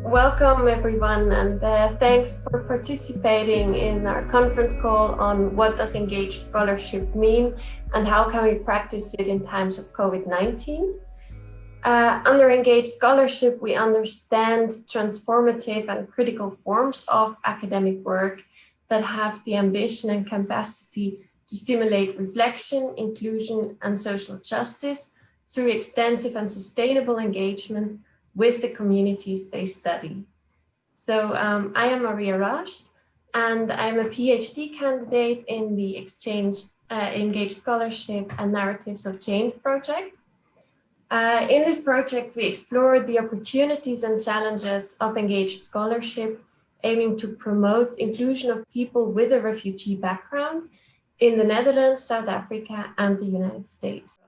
Welcome everyone, and thanks for participating in our conference call on what does engaged scholarship mean and how can we practice it in times of COVID-19. Under engaged scholarship, we understand transformative and critical forms of academic work that have the ambition and capacity to stimulate reflection, inclusion, and social justice through extensive and sustainable engagement with the communities they study. So I am Maria Rasht, and I'm a PhD candidate in the Exchange Engaged Scholarship and Narratives of Change project. In this project, we explored the opportunities and challenges of engaged scholarship, aiming to promote inclusion of people with a refugee background in the Netherlands, South Africa, and the United States.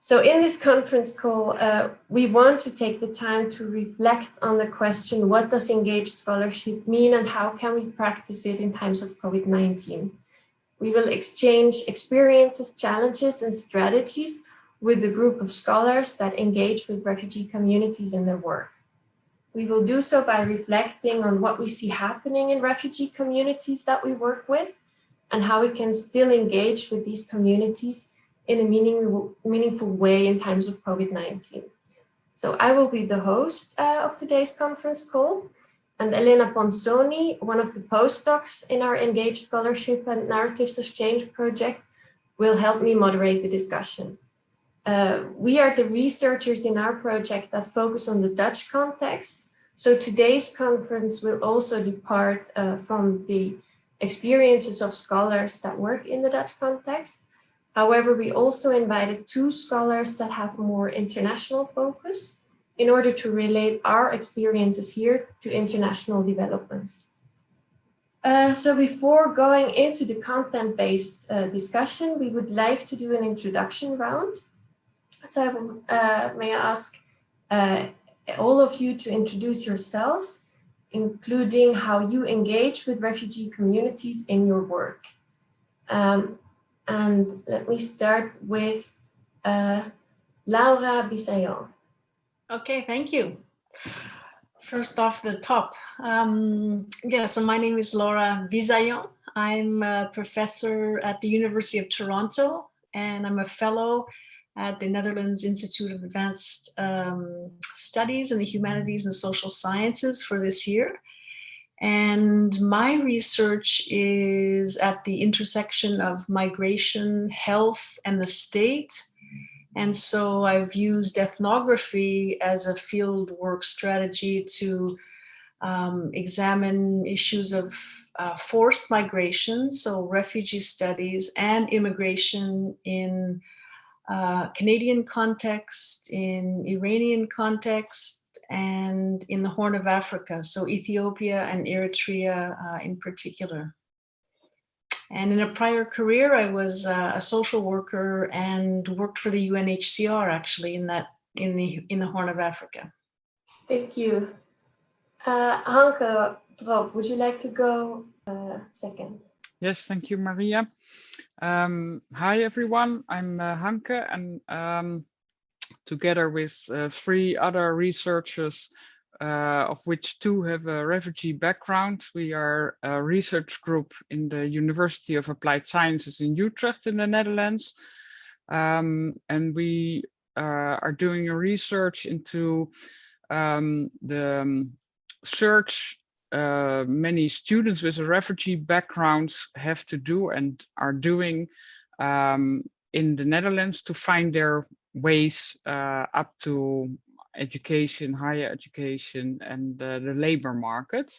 So in this conference call, we want to take the time to reflect on the question, what does engaged scholarship mean and how can we practice it in times of COVID-19? We will exchange experiences, challenges, and strategies with a group of scholars that engage with refugee communities in their work. We will do so by reflecting on what we see happening in refugee communities that we work with and how we can still engage with these communities in a meaningful way in times of COVID-19. So I will be the host of today's conference call, and Elena Ponsoni, one of the postdocs in our Engaged Scholarship and Narratives of Change project, will help me moderate the discussion. We are the researchers in our project that focus on the Dutch context, so today's conference will also depart from the experiences of scholars that work in the Dutch context. However, we also invited two scholars that have more international focus in order to relate our experiences here to international developments. So before going into the content-based discussion, we would like to do an introduction round. So may I ask all of you to introduce yourselves, including how you engage with refugee communities in your work. And let me start with Laura Bisaillon. Okay, thank you. First off the top, so my name is Laura Bisaillon. I'm a professor at the University of Toronto, and I'm a fellow at the Netherlands Institute of Advanced Studies in the Humanities and Social Sciences for this year. And my research is at the intersection of migration, health, and the state. And so I've used ethnography as a field work strategy to examine issues of forced migration, so refugee studies and immigration in Canadian context, in Iranian context, and in the Horn of Africa, so Ethiopia and Eritrea in particular. And in a prior career, I was a social worker and worked for the UNHCR actually in the Horn of Africa. Thank you. Hanke, Rob, would you like to go second? Yes, thank you, Maria. Hi, everyone. I'm Hanke, and together with three other researchers, of which two have a refugee background, we are a research group in the University of Applied Sciences in Utrecht in the Netherlands. And we are doing a research into the search many students with a refugee background have to do and are doing in the Netherlands to find their ways up to education, higher education, and the labor market.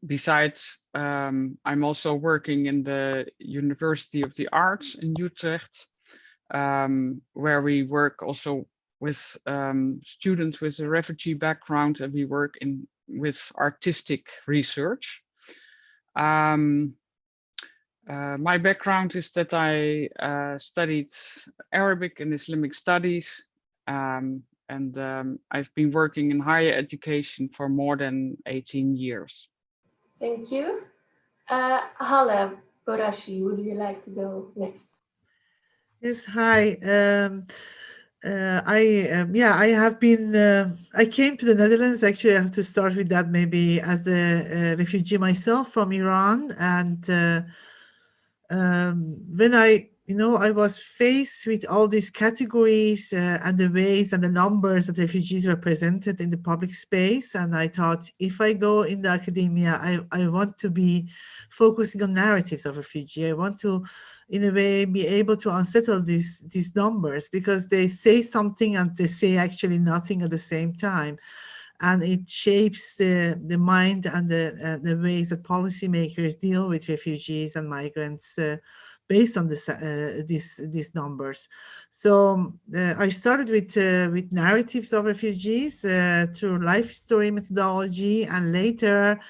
besides, I'm also working in the University of the Arts in Utrecht, where we work also with students with a refugee background, and we work with artistic research. My background is that I studied Arabic and Islamic studies, and I've been working in higher education for more than 18 years. Thank you. Hala Borashi, would you like to go next? Yes, hi. I have been, I came to the Netherlands, actually. I have to start with that, maybe, as a refugee myself from Iran. And when I was faced with all these categories and the ways and the numbers that refugees were presented in the public space, and I thought, if I go in the academia, I want to be focusing on narratives of refugee. I want to, in a way, be able to unsettle these numbers, because they say something and they say actually nothing at the same time. And it shapes the mind and the ways that policymakers deal with refugees and migrants based on these numbers. So I started with narratives of refugees through life story methodology, and later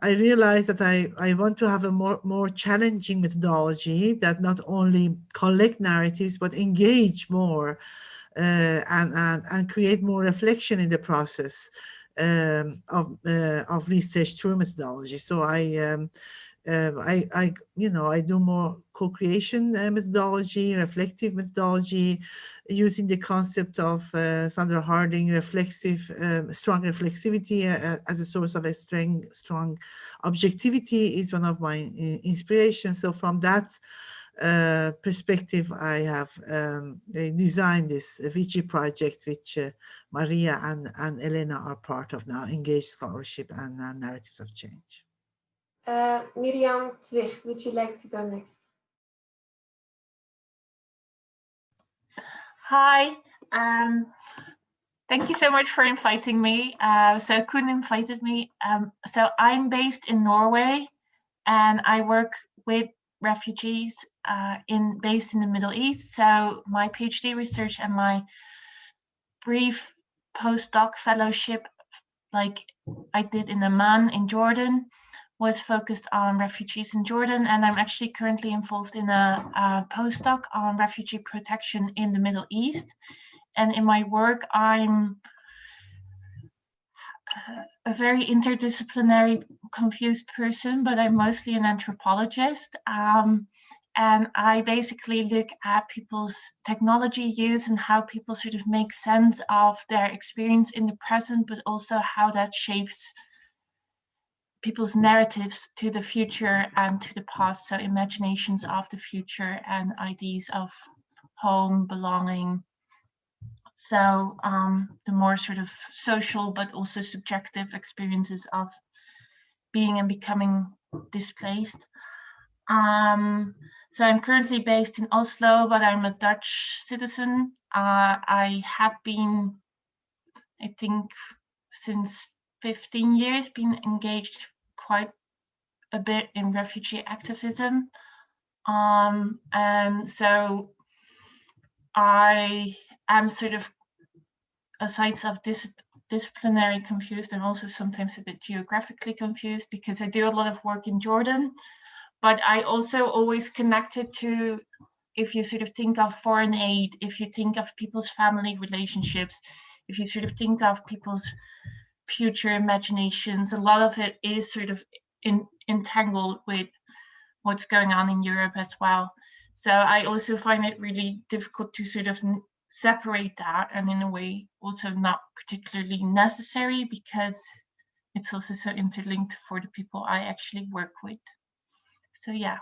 I realized that I want to have a more challenging methodology that not only collect narratives but engage more and create more reflection in the process of research through methodology. So I do more co-creation methodology, reflective methodology, using the concept of Sandra Harding strong reflexivity as a source of a strong objectivity is one of my inspirations. So from that perspective, I have designed this Refugee project, which Maria and Elena are part of now, Engaged Scholarship and Narratives of Change. Miriam Twicht, would you like to go next? Hi, thank you so much for inviting me. So Koen invited me. So I'm based in Norway, and I work with refugees based in the Middle East. So my PhD research and my brief postdoc fellowship, like I did in Amman in Jordan, was focused on refugees in Jordan, and I'm actually currently involved in a postdoc on refugee protection in the Middle East. And in my work, I'm a very interdisciplinary, confused person, but I'm mostly an anthropologist. And I basically look at people's technology use and how people sort of make sense of their experience in the present, but also how that shapes people's narratives to the future and to the past. So imaginations of the future and ideas of home, belonging. So the more sort of social, but also subjective experiences of being and becoming displaced. So I'm currently based in Oslo, but I'm a Dutch citizen. I have been, I think, since 15 years, been engaged quite a bit in refugee activism. And so I am sort of, aside of disciplinary confused, and also sometimes a bit geographically confused, because I do a lot of work in Jordan. But I also always connected to, if you sort of think of foreign aid, if you think of people's family relationships, if you sort of think of people's future imaginations, a lot of it is sort of entangled with what's going on in Europe as well. So I also find it really difficult to sort of separate that, and in a way also not particularly necessary, because it's also so interlinked for the people I actually work with. So yeah,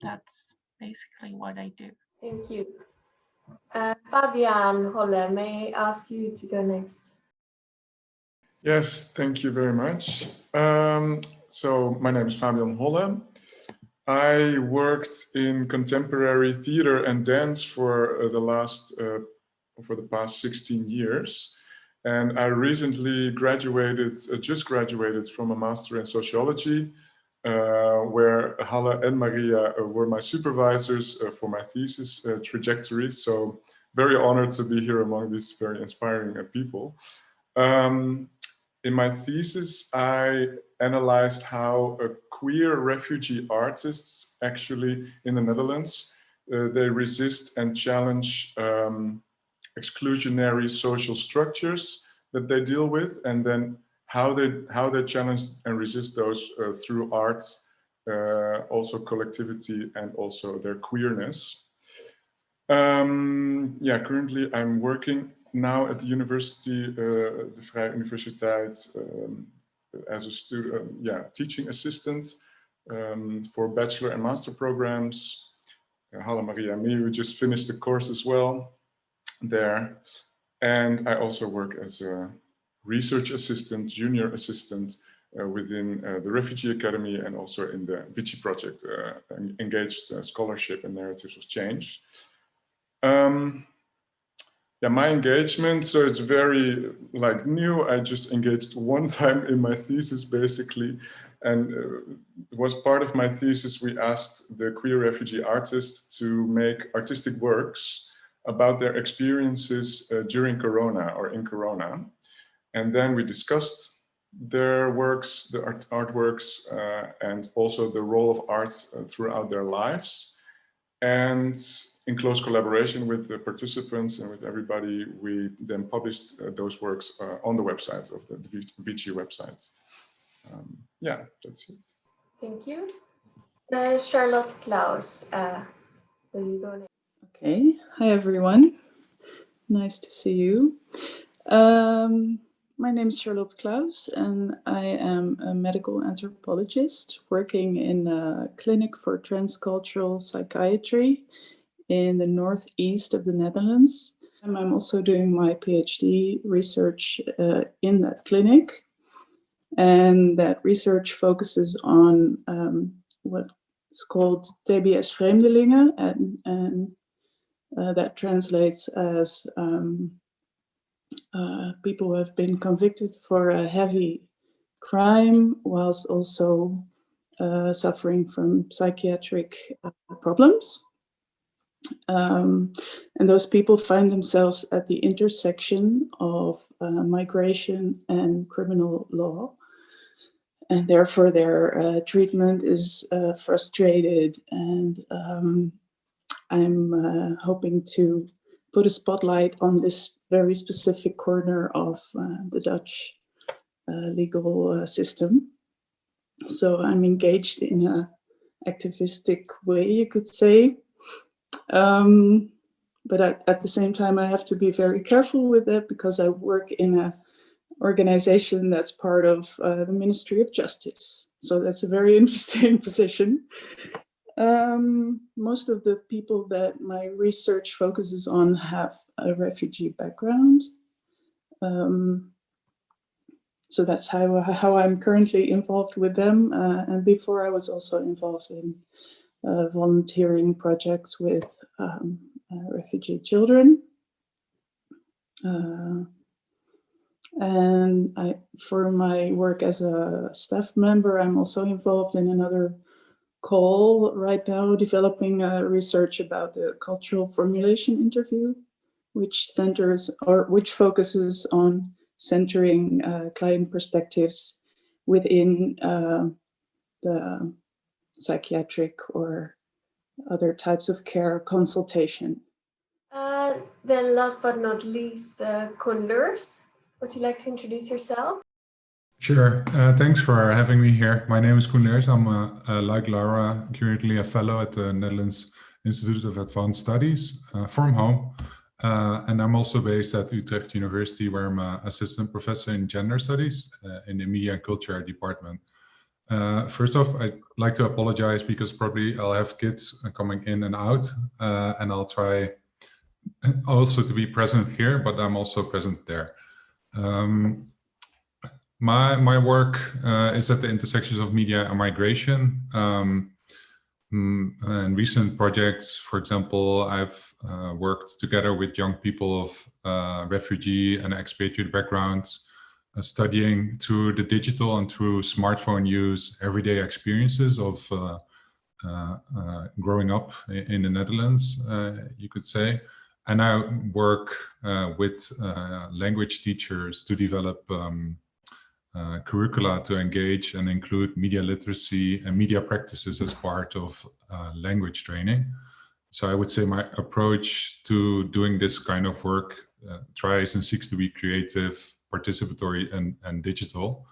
that's basically what I do. Thank you. Fabian Holle, may I ask you to go next? Yes, thank you very much. So my name is Fabian Holle. I worked in contemporary theater and dance for the past 16 years. And I recently graduated, just graduated from a master in sociology, where Halle and Maria were my supervisors for my thesis trajectory. So very honored to be here among these very inspiring people. In my thesis, I analyzed how queer refugee artists actually in the Netherlands, they resist and challenge exclusionary social structures that they deal with, and then how they challenge and resist those through art, also collectivity, and also their queerness. Yeah, currently I'm working now at the university, the Vrije Universiteit, as a student, teaching assistant for bachelor and master programs. Halle, Maria, and me, we just finished the course as well there. And I also work as a research assistant, junior assistant within the Refugee Academy, and also in the Refugee project, engaged scholarship and narratives of change. Yeah, my engagement, so it's very new. I just engaged one time in my thesis basically, and it was part of my thesis. We asked the queer refugee artists to make artistic works about their experiences during Corona or in Corona. And then we discussed their works, the artworks, and also the role of art throughout their lives. And in close collaboration with the participants and with everybody, we then published those works on the website of the Refugee website. Yeah, that's it. Thank you. Charlotte Klaus, will you go next? Okay, hi everyone. Nice to see you. My name is Charlotte Klaus, and I am a medical anthropologist working in a clinic for transcultural psychiatry in the northeast of the Netherlands. And I'm also doing my PhD research in that clinic. And that research focuses on what's called TBS vreemdelingen, and that translates as people who have been convicted for a heavy crime whilst also suffering from psychiatric problems. And those people find themselves at the intersection of migration and criminal law. And therefore their treatment is frustrated, and I'm hoping to put a spotlight on this very specific corner of the Dutch legal system. So I'm engaged in an activistic way, you could say. But at the same time, I have to be very careful with it because I work in an organization that's part of the Ministry of Justice. So that's a very interesting position. Most of the people that my research focuses on have a refugee background. So that's how I'm currently involved with them. And before I was also involved in volunteering projects with refugee children. And for my work as a staff member, I'm also involved in another call right now, developing research about the cultural formulation interview, which focuses on centering client perspectives within the psychiatric or other types of care consultation. Then last but not least, Koenders, would you like to introduce yourself? Sure. Thanks for having me here. My name is Koenders. I'm, like Laura, currently a fellow at the Netherlands Institute of Advanced Studies from home. And I'm also based at Utrecht University, where I'm an assistant professor in gender studies in the media and culture department. First off, I'd like to apologize because probably I'll have kids coming in and out, and I'll try also to be present here, but I'm also present there. My work is at the intersections of media and migration. in recent projects, for example, I've worked together with young people of refugee and expatriate backgrounds, studying through the digital and through smartphone use, everyday experiences of growing up in the Netherlands, you could say. And I work with language teachers to develop curricula to engage and include media literacy and media practices as part of language training. So I would say my approach to doing this kind of work tries and seeks to be creative, participatory, and digital.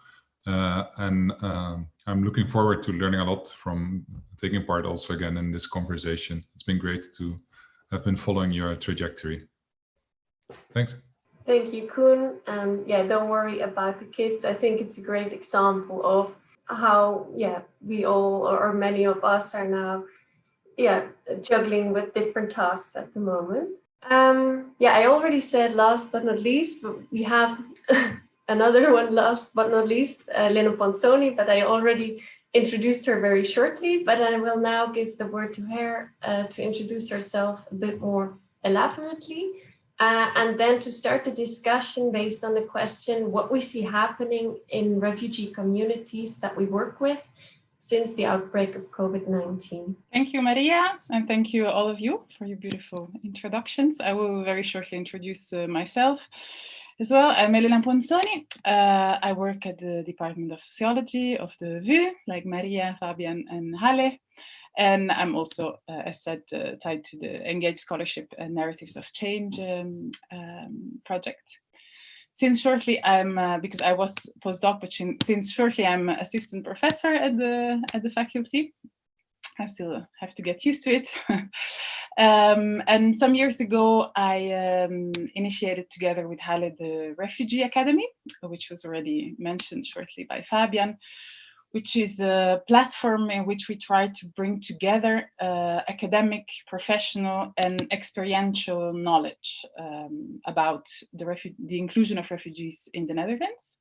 And I'm looking forward to learning a lot from taking part also again in this conversation. It's been great to have been following your trajectory. Thanks. Thank you, Koen. And yeah, don't worry about the kids. I think it's a great example of how, we all, or many of us are now, juggling with different tasks at the moment. I already said last but not least, but we have another one last but not least, Lena Ponzoni, but I already introduced her very shortly, but I will now give the word to her to introduce herself a bit more elaborately. And then to start the discussion based on the question, what we see happening in refugee communities that we work with since the outbreak of COVID-19. Thank you, Maria, and thank you all of you for your beautiful introductions. I will very shortly introduce myself as well. I'm Elena Ponzoni. I work at the Department of Sociology of the VU, like Maria, Fabian, and Halle. And I'm also, as said, tied to the Engaged Scholarship and Narratives of Change project. Since shortly I'm, because I was postdoc, but since shortly I'm assistant professor at the faculty. I still have to get used to it. And some years ago, I initiated together with Halle the Refugee Academy, which was already mentioned shortly by Fabian, which is a platform in which we try to bring together academic, professional, and experiential knowledge about the inclusion of refugees in the Netherlands.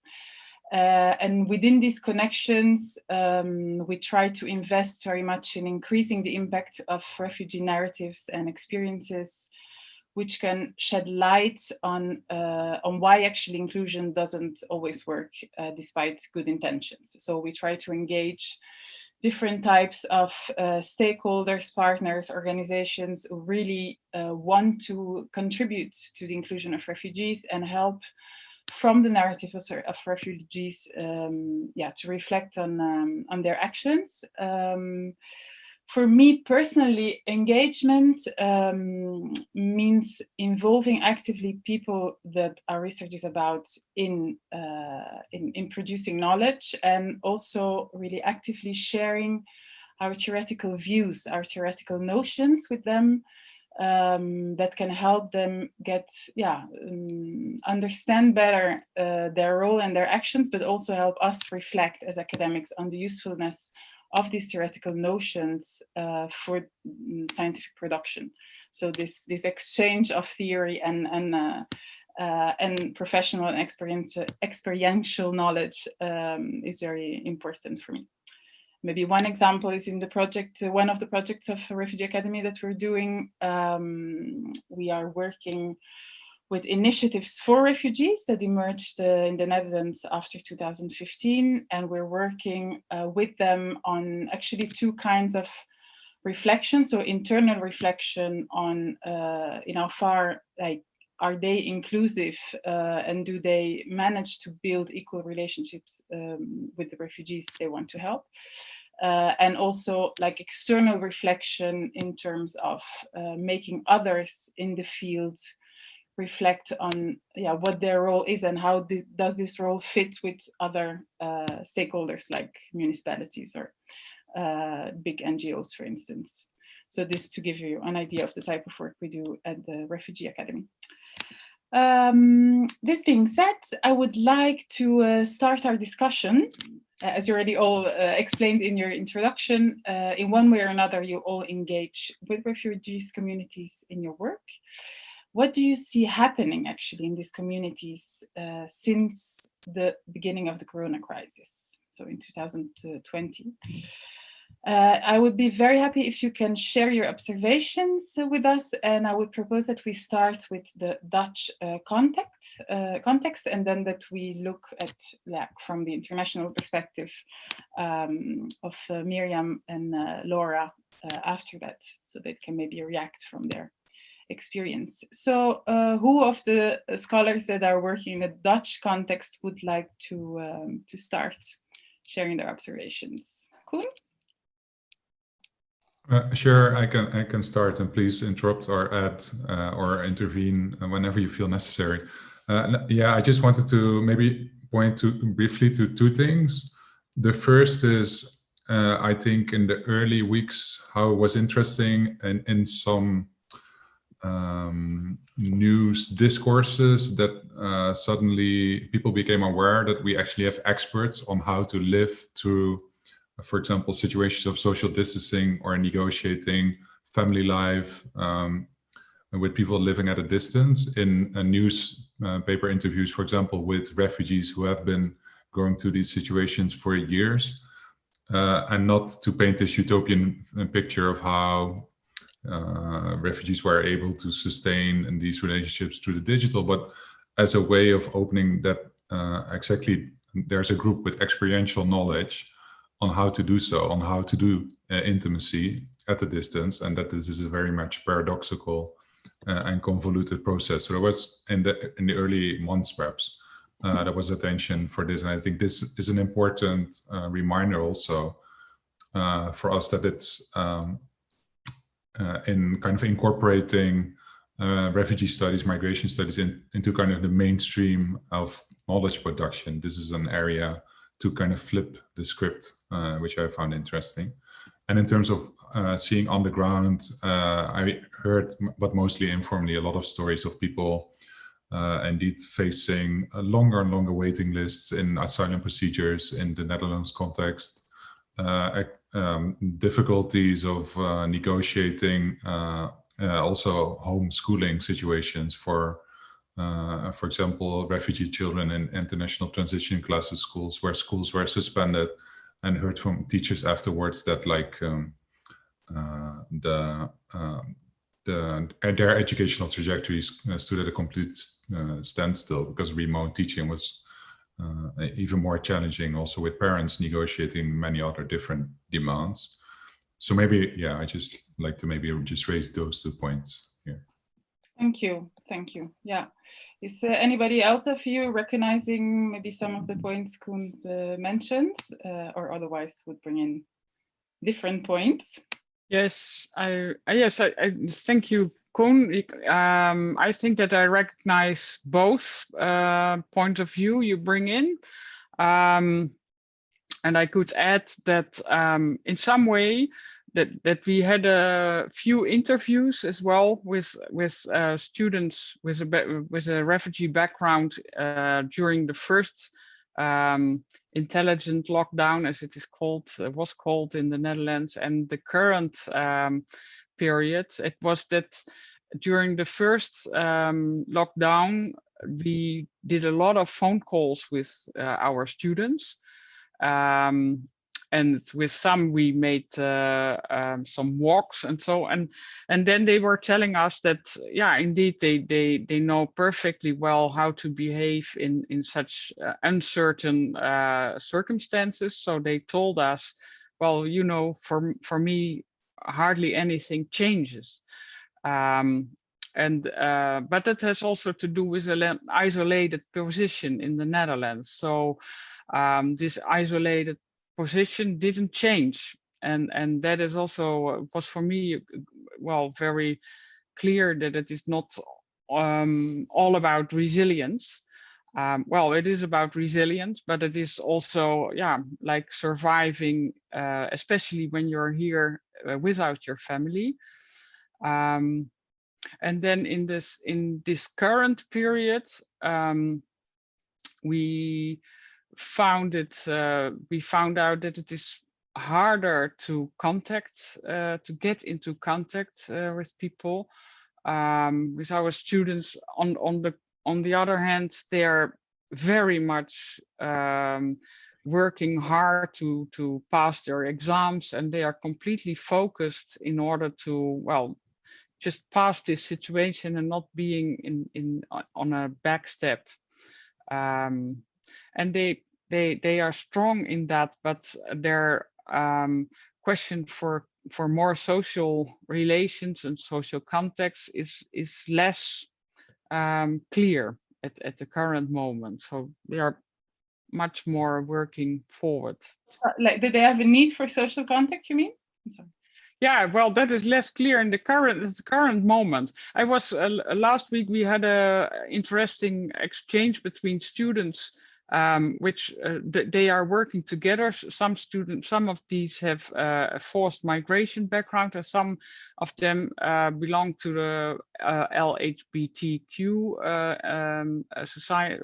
And within these connections, we try to invest very much in increasing the impact of refugee narratives and experiences, which can shed light on why actually inclusion doesn't always work despite good intentions. So we try to engage different types of stakeholders, partners, organizations who really want to contribute to the inclusion of refugees and help from the narrative of refugees to reflect on their actions. For me personally, engagement means involving actively people that our research is about in producing knowledge, and also really actively sharing our theoretical views, our theoretical notions with them, that can help them get, understand better their role and their actions, but also help us reflect as academics on the usefulness of these theoretical notions for scientific production. So this exchange of theory and professional and experiential knowledge is very important for me. Maybe one example is in the project, one of the projects of Refugee Academy that we're doing. We are working with initiatives for refugees that emerged in the Netherlands after 2015. And we're working with them on actually two kinds of reflection. So internal reflection on how far, are they inclusive and do they manage to build equal relationships with the refugees they want to help? And also external reflection in terms of making others in the field reflect on what their role is and how does this role fit with other stakeholders like municipalities or big NGOs, for instance. So this to give you an idea of the type of work we do at the Refugee Academy. This being said, I would like to start our discussion. As you already all explained in your introduction, in one way or another, you all engage with refugees communities in your work. What do you see happening actually in these communities since the beginning of the Corona crisis, so in 2020? I would be very happy if you can share your observations with us, and I would propose that we start with the Dutch context, and then that we look at, from the international perspective of Miriam and Laura after that, so they can maybe react from their experience. So who of the scholars that are working in the Dutch context would like to start sharing their observations? Koen? Sure, I can start, and please interrupt or add or intervene whenever you feel necessary. Yeah, I just wanted to maybe point briefly to two things. The first is, I think in the early weeks, how it was interesting in some news discourses that suddenly people became aware that we actually have experts on how to live through, for example, situations of social distancing or negotiating family life with people living at a distance in newspaper interviews, for example, with refugees who have been going through these situations for years, and not to paint this utopian picture of how refugees were able to sustain in these relationships through the digital, but as a way of opening that exactly there's a group with experiential knowledge on how to do so, on how to do intimacy at a distance, and that this is a very much paradoxical and convoluted process. So there was in the early months, perhaps, there was attention for this, and I think this is an important reminder also for us that it's in kind of incorporating refugee studies, migration studies into kind of the mainstream of knowledge production. This is an area to kind of flip the script, which I found interesting. And in terms of seeing on the ground, I heard, but mostly informally, a lot of stories of people indeed facing longer and longer waiting lists in asylum procedures in the Netherlands context, difficulties of negotiating also homeschooling situations for example, refugee children in international transition classes schools, where schools were suspended, and heard from teachers afterwards that their educational trajectories stood at a complete standstill because remote teaching was even more challenging, also with parents negotiating many other different demands. So maybe, yeah, I just like to maybe just raise those 2 points here. Thank you. Thank you. Yeah. Is anybody else of you recognizing maybe some of the points Koen mentioned, or otherwise would bring in different points? Yes, I thank you, Koen. I think that I recognize both point of view you bring in, and I could add that in some way that we had a few interviews as well with students with a refugee background during the first intelligent lockdown, as it is called, was called in the Netherlands, and the current period. It was that during the first lockdown, we did a lot of phone calls with our students. And with some we made some walks and so, and then they were telling us that, yeah, indeed they know perfectly well how to behave in such uncertain circumstances. So they told us, well, you know, for me hardly anything changes. But that has also to do with an isolated position in the Netherlands. So this isolated position didn't change, and that is also was for me, well, very clear that it is not all about resilience. Well, it is about resilience, but it is also, yeah, like surviving, especially when you're here without your family. And then in this current period, we found out that it is harder to get into contact with people, with our students. On the other hand, they are very much working hard to pass their exams, and they are completely focused in order to, well, just pass this situation and not being on a back step. And they are strong in that, but their question for more social relations and social context is less clear at the current moment. So they are much more working forward. Like, did they have a need for social contact, you mean? I'm sorry. Yeah, well, that is less clear in the current moment. I was last week we had a interesting exchange between students, which they are working together. Some students, some of these have a forced migration background, and some of them belong to the LGBTQ society,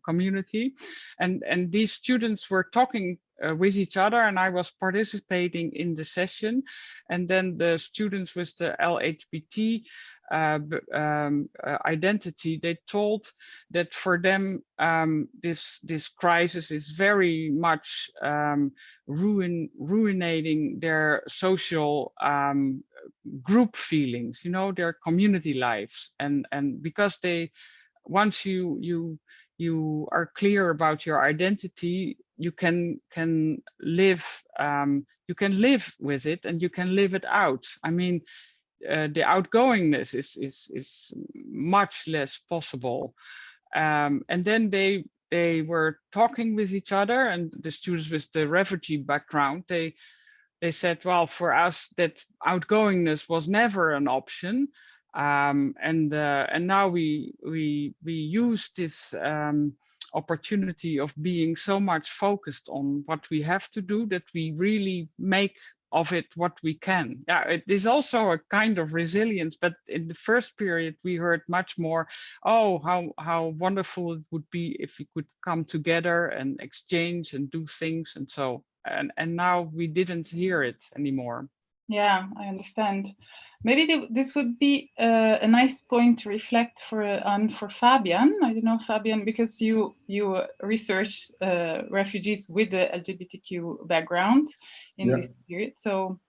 community, and these students were talking with each other, and I was participating in the session. And then the students with the LGBT identity, they told that for them this crisis is very much ruining their social group feelings, you know, their community lives, and because they, once you are clear about your identity, you can live with it, and you can live it out. I mean, the outgoingness is much less possible. And then they were talking with each other, and the students with the refugee background, they said, well, for us that outgoingness was never an option. And now we use this opportunity of being so much focused on what we have to do that we really make of it what we can. Yeah, it is also a kind of resilience, but in the first period we heard much more, oh, how wonderful it would be if we could come together and exchange and do things, and so, and now we didn't hear it anymore. Yeah, I understand. Maybe this would be a nice point to reflect on for Fabian. I don't know, Fabian, because you research refugees with the LGBTQ background in this period. So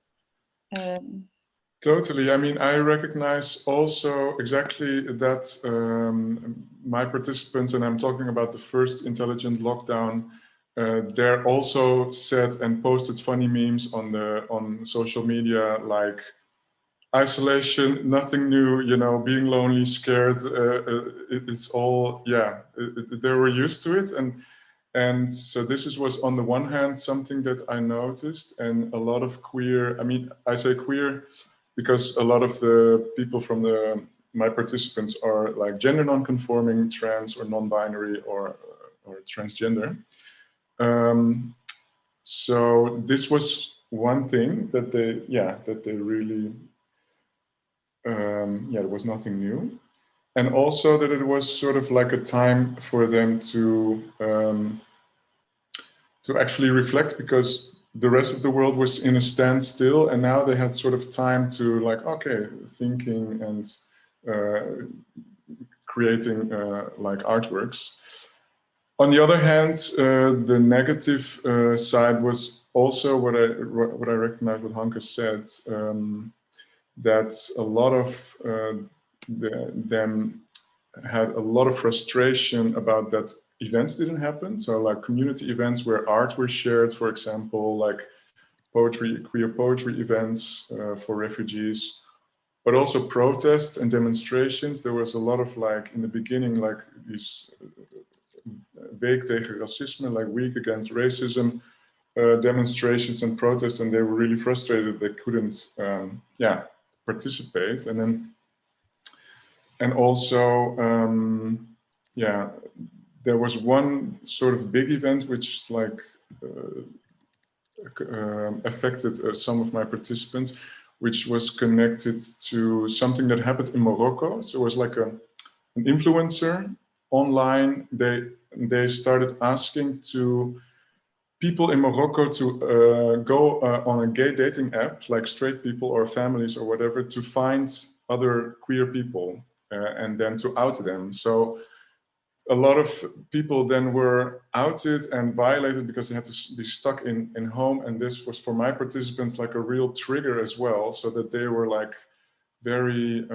totally. I mean, I recognize also exactly that my participants, and I'm talking about the first intelligent lockdown, they're also said and posted funny memes on social media, like isolation, nothing new, you know, being lonely, scared. It's all, yeah, they were used to it. And so this was on the one hand something that I noticed, and a lot of queer, I mean, I say queer because a lot of the people from my participants are like gender non-conforming, trans or non-binary or transgender. So this was one thing that they really, there was nothing new. And also that it was sort of like a time for them to actually reflect, because the rest of the world was in a standstill, and now they had sort of time to like, okay, thinking and creating like artworks. On the other hand, the negative side was also what I recognize what Hanke said, that a lot of them had a lot of frustration about that events didn't happen. So like community events where art was shared, for example, like queer poetry events for refugees, but also protests and demonstrations. There was a lot of like, in the beginning, like these Week tegen Racisme, like Week Against Racism demonstrations and protests, and they were really frustrated they couldn't participate. And also there was one sort of big event which like affected some of my participants, which was connected to something that happened in Morocco. So it was like an influencer online. They started asking to people in Morocco to go on a gay dating app, like straight people or families or whatever, to find other queer people and then to out them. So a lot of people then were outed and violated because they had to be stuck in home. And this was for my participants like a real trigger as well, so that they were like very,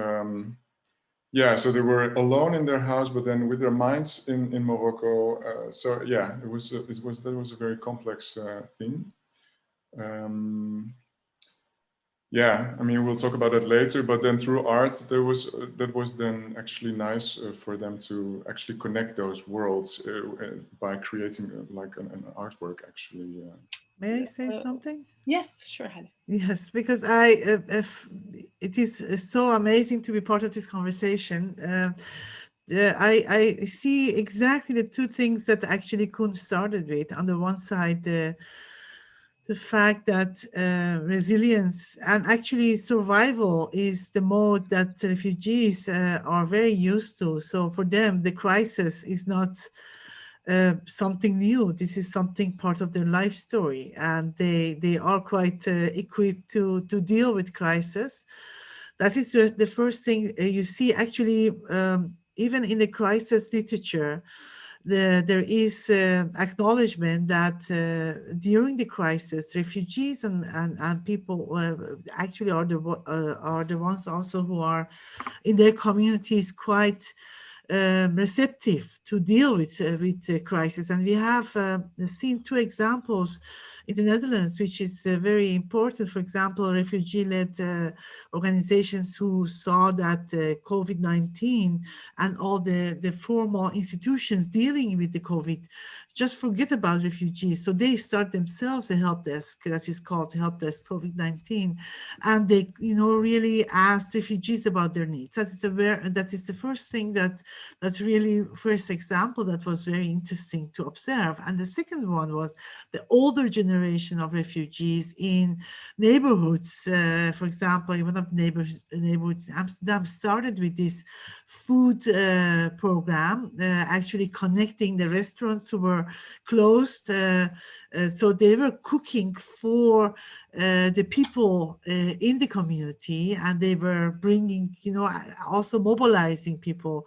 yeah, so they were alone in their house, but then with their minds in Morocco. So yeah, that was a very complex theme. Yeah, I mean, we'll talk about that later, but then through art, that was then actually nice for them to actually connect those worlds by creating like an artwork actually. May I say something? Yes, sure, Halle. Yes, because it is so amazing to be part of this conversation. I see exactly the two things that actually Kun started with. On the one side, the fact that resilience and actually survival is the mode that refugees are very used to. So for them, the crisis is not something new. This is something part of their life story, and they are quite equipped to deal with crisis. That is the first thing you see. Actually, even in the crisis literature, there is acknowledgement that during the crisis, refugees and people actually are the ones also who are in their communities quite receptive to deal with crisis. And we have seen two examples in the Netherlands, which is very important. For example, refugee-led organizations who saw that COVID-19 and all the formal institutions dealing with the COVID just forget about refugees. So they start themselves a help desk that is called Help Desk COVID-19. And they, really ask refugees about their needs. That is the first thing that's really first example that was very interesting to observe. And the second one was the older generation of refugees in neighborhoods. For example, one of the neighborhoods in Amsterdam started with this food program, actually connecting the restaurants who were closed. So they were cooking for the people in the community, and they were bringing, also mobilizing people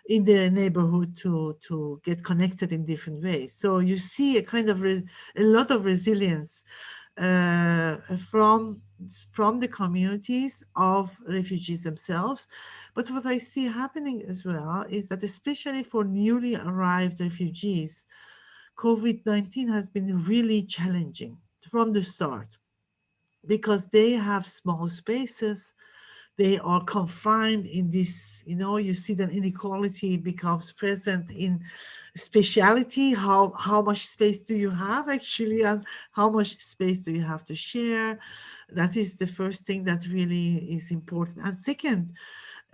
in the neighborhood to get connected in different ways. So you see a kind of a lot of resilience from the communities of refugees themselves. But what I see happening as well is that especially for newly arrived refugees, COVID-19 has been really challenging from the start, because they have small spaces. They are confined in this, you see that inequality becomes present in speciality. How much space do you have actually, and how much space do you have to share? That is the first thing that really is important. And second,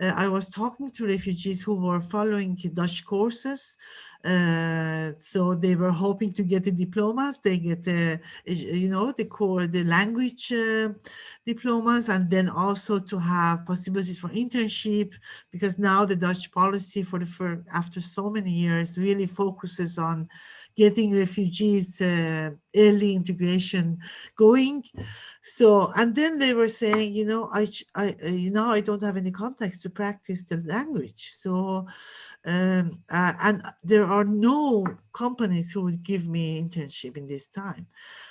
I was talking to refugees who were following Dutch courses. So they were hoping to get the diplomas. They get, the language diplomas, and then also to have possibilities for internship, because now the Dutch policy after so many years really focuses on getting refugees early integration going. So, and then they were saying, I don't have any contacts to practice the language. So, and there are no companies who would give me internship in this time.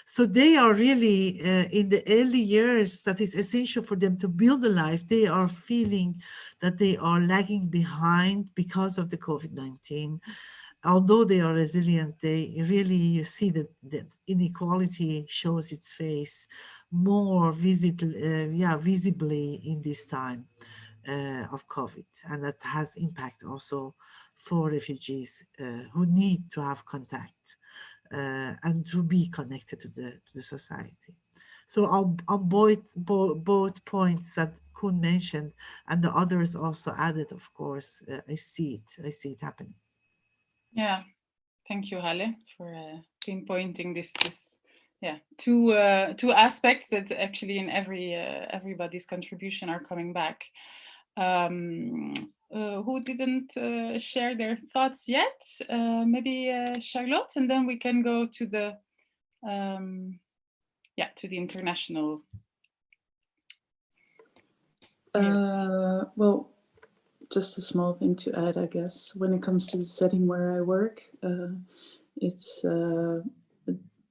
So they are really in the early years that is essential for them to build a life. They are feeling that they are lagging behind because of the COVID-19. Although they are resilient, they really, you see that inequality shows its face more visibly in this time of COVID. And that has impact also for refugees who need to have contact and to be connected to the society. So on both points that Kun mentioned, and the others also added, of course, I see it happening. Yeah, thank you, Halle, for pinpointing this two aspects that actually in everybody's contribution are coming back. Who didn't share their thoughts yet? Maybe Charlotte, and then we can go to the international. Well, just a small thing to add, I guess. When it comes to the setting where I work, it's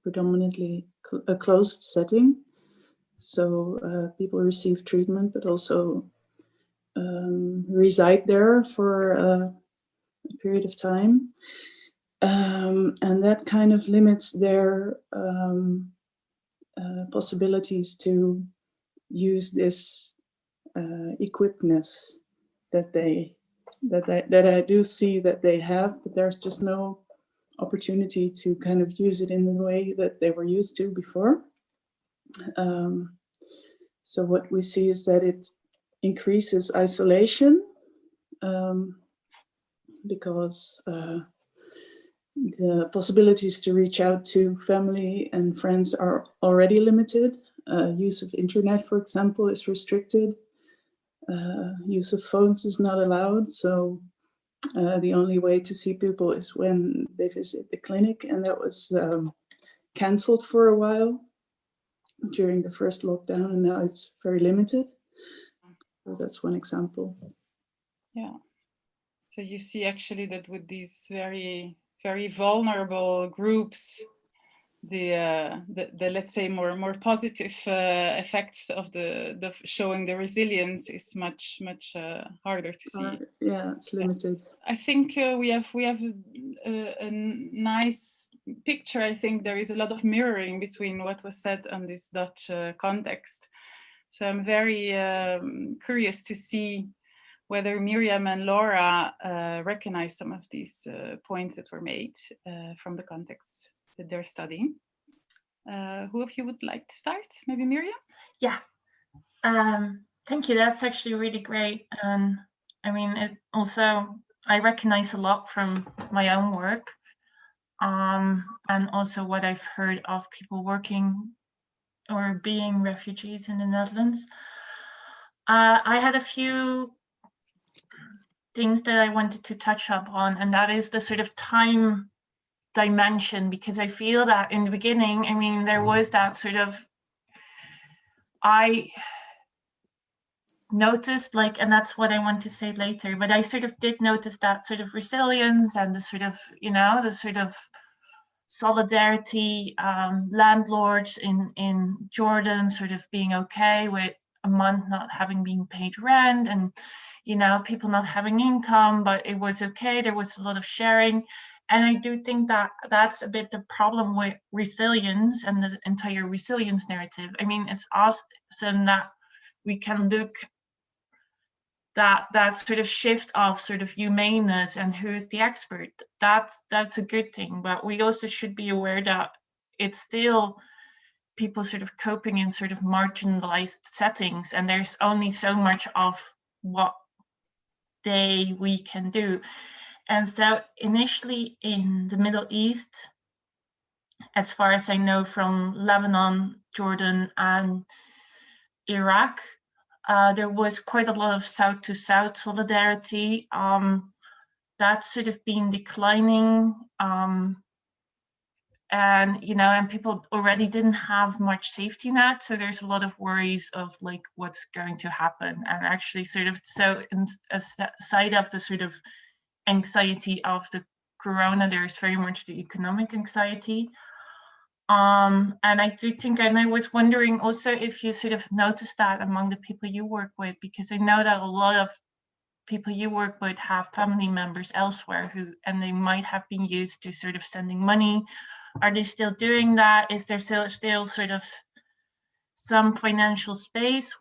predominantly a closed setting. So people receive treatment, but also reside there for a period of time. And that kind of limits their possibilities to use this equippedness that I do see that they have, but there's just no opportunity to kind of use it in the way that they were used to before. So what we see is that it increases isolation because the possibilities to reach out to family and friends are already limited. Use of internet, for example, is restricted. Use of phones is not allowed. So the only way to see people is when they visit the clinic, and that was cancelled for a while during the first lockdown, and now it's very limited. So that's one example. Yeah. So you see actually that with these very, very vulnerable groups, the let's say more positive effects of the showing the resilience is much harder to see. Yeah, it's limited. I think we have a nice picture. I think there is a lot of mirroring between what was said on this Dutch context. So I'm very curious to see whether Miriam and Laura recognize some of these points that were made from the context that they're studying. Who of you would like to start? Maybe Miriam? Yeah. Thank you. That's actually really great. And I mean, it also, I recognize a lot from my own work and also what I've heard of people working or being refugees in the Netherlands. I had a few things that I wanted to touch up on, and that is the sort of time dimension, because I feel that in the beginning, I mean, there was that sort of, I noticed, like, and that's what I want to say later, but I sort of did notice that sort of resilience and the sort of, you know, the sort of solidarity, landlords in Jordan sort of being okay with a month not having been paid rent, and, you know, people not having income, but it was okay. There was a lot of sharing. And I do think that that's a bit the problem with resilience and the entire resilience narrative. I mean, it's awesome that we can look that sort of shift of sort of humaneness and who's the expert. That's a good thing, but we also should be aware that it's still people sort of coping in sort of marginalized settings, and there's only so much of what we can do. And so initially in the Middle East, as far as I know from Lebanon, Jordan, and Iraq, there was quite a lot of South-to-South solidarity. That's sort of been declining. And, you know, and people already didn't have much safety net. So there's a lot of worries of like what's going to happen. And actually sort of, so aside of the sort of anxiety of the corona, there's very much the economic anxiety. And I do think, and I was wondering also if you sort of noticed that among the people you work with, because I know that a lot of people you work with have family members elsewhere and they might have been used to sort of sending money. Are they still doing that? Is there still sort of some financial space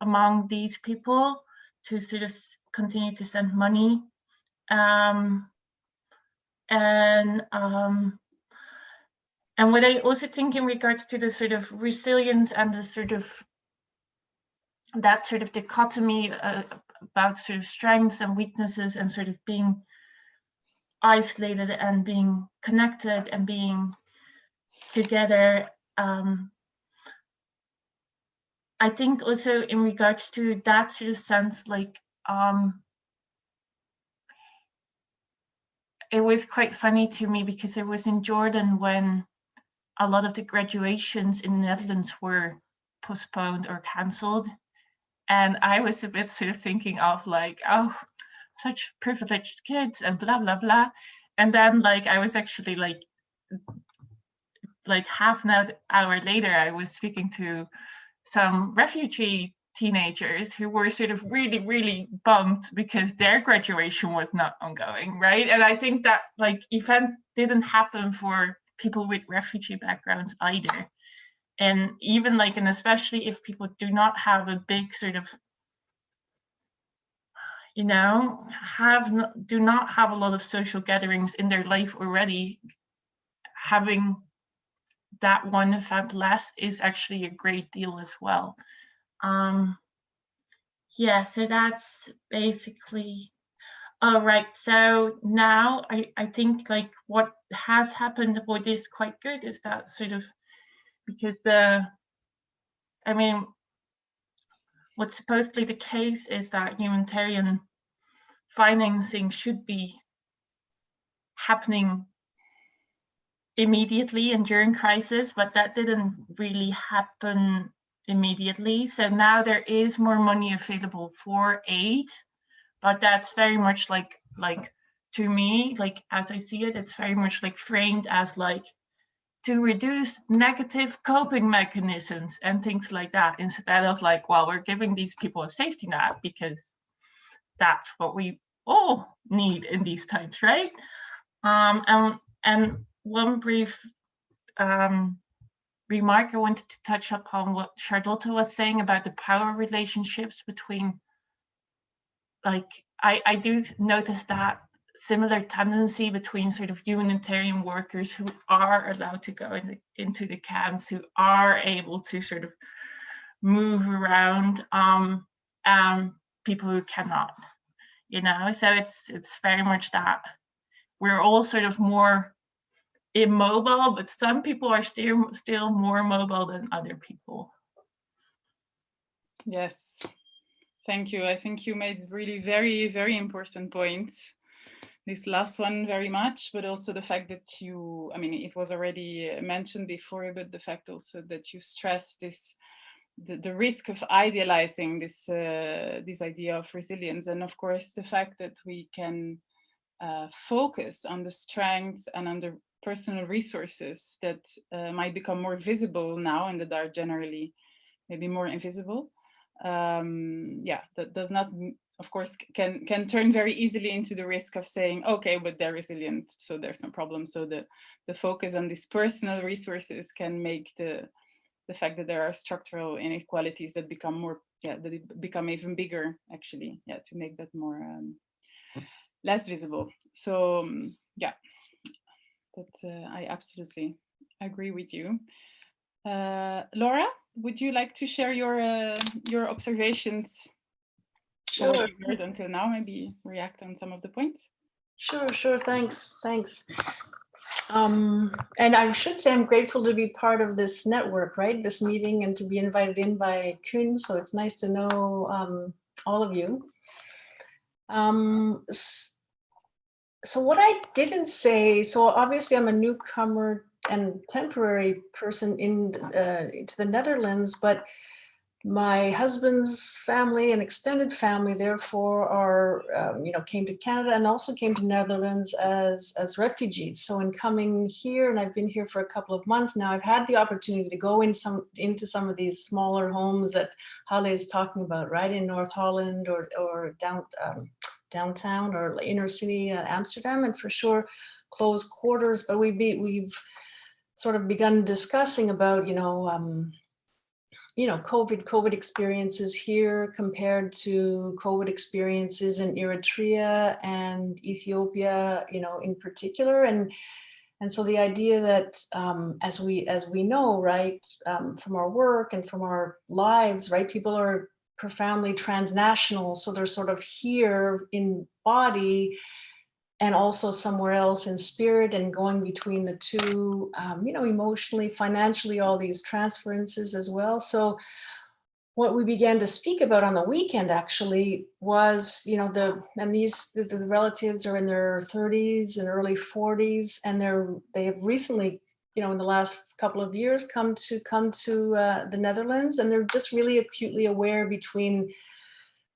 among these people to sort of continue to send money? And what I also think in regards to the sort of resilience and the sort of that sort of dichotomy about sort of strengths and weaknesses and sort of being isolated and being connected and being together. I think also in regards to that sort of sense, like it was quite funny to me because I was in Jordan when a lot of the graduations in the Netherlands were postponed or cancelled. And I was a bit sort of thinking of like, oh, such privileged kids and blah, blah, blah. And then like, I was actually like half an hour later, I was speaking to some refugee teenagers who were sort of really, really bummed because their graduation was not ongoing, right? And I think that like events didn't happen for people with refugee backgrounds either. And even like, and especially if people do not have a big sort of, you know, do not have a lot of social gatherings in their life already, having that one event less is actually a great deal as well. Yeah, so that's basically, all right. So now I think like what has happened, what is quite good is that sort of, because I mean, what's supposedly the case is that humanitarian financing should be happening immediately and during crisis, but that didn't really happen immediately. So now there is more money available for aid, but that's very much like to me, like as I see it, it's very much like framed as like to reduce negative coping mechanisms and things like that, instead of like, well, we're giving these people a safety net because that's what we all need in these times, right? And one brief remark I wanted to touch upon what Charlotte was saying about the power relationships between, like, I do notice that similar tendency between sort of humanitarian workers who are allowed to go into the camps, who are able to sort of move around, and people who cannot, you know. So it's very much that we're all sort of more immobile, but some people are still more mobile than other people. Yes, thank you. I think you made really very, very important points. This last one very much, but also the fact that you, I mean, it was already mentioned before, but the fact also that you stress this, the risk of idealizing this this idea of resilience, and of course the fact that we can focus on the strengths and on the personal resources that might become more visible now and that are generally maybe more invisible. Yeah, that does not, of course, can turn very easily into the risk of saying, okay, but they're resilient, so there's no problem. So the focus on these personal resources can make the fact that there are structural inequalities that become more, yeah, that become even bigger, actually, yeah, to make that more less visible. So yeah, that I absolutely agree with you. Laura, would you like to share your observations? Sure. What you heard until now, maybe react on some of the points? Sure, thanks. And I should say I'm grateful to be part of this network, right? This meeting, and to be invited in by Kuhn. So it's nice to know all of you. So what I didn't say, so obviously I'm a newcomer and temporary person to the Netherlands, but my husband's family and extended family, therefore, are came to Canada and also came to Netherlands as refugees. So in coming here, and I've been here for a couple of months now, I've had the opportunity to go into some of these smaller homes that Halle is talking about, right, in North Holland or downtown or inner city Amsterdam, and for sure close quarters. But we've sort of begun discussing about COVID experiences here compared to COVID experiences in Eritrea and Ethiopia, in particular. And so the idea that as we know, right, from our work and from our lives, right, people are profoundly transnational. So they're sort of here in body and also somewhere else in spirit, and going between the two, emotionally, financially, all these transferences as well. So what we began to speak about on the weekend actually was, the relatives are in their 30s and early 40s, and they have recently you know, in the last couple of years come to the Netherlands, and they're just really acutely aware between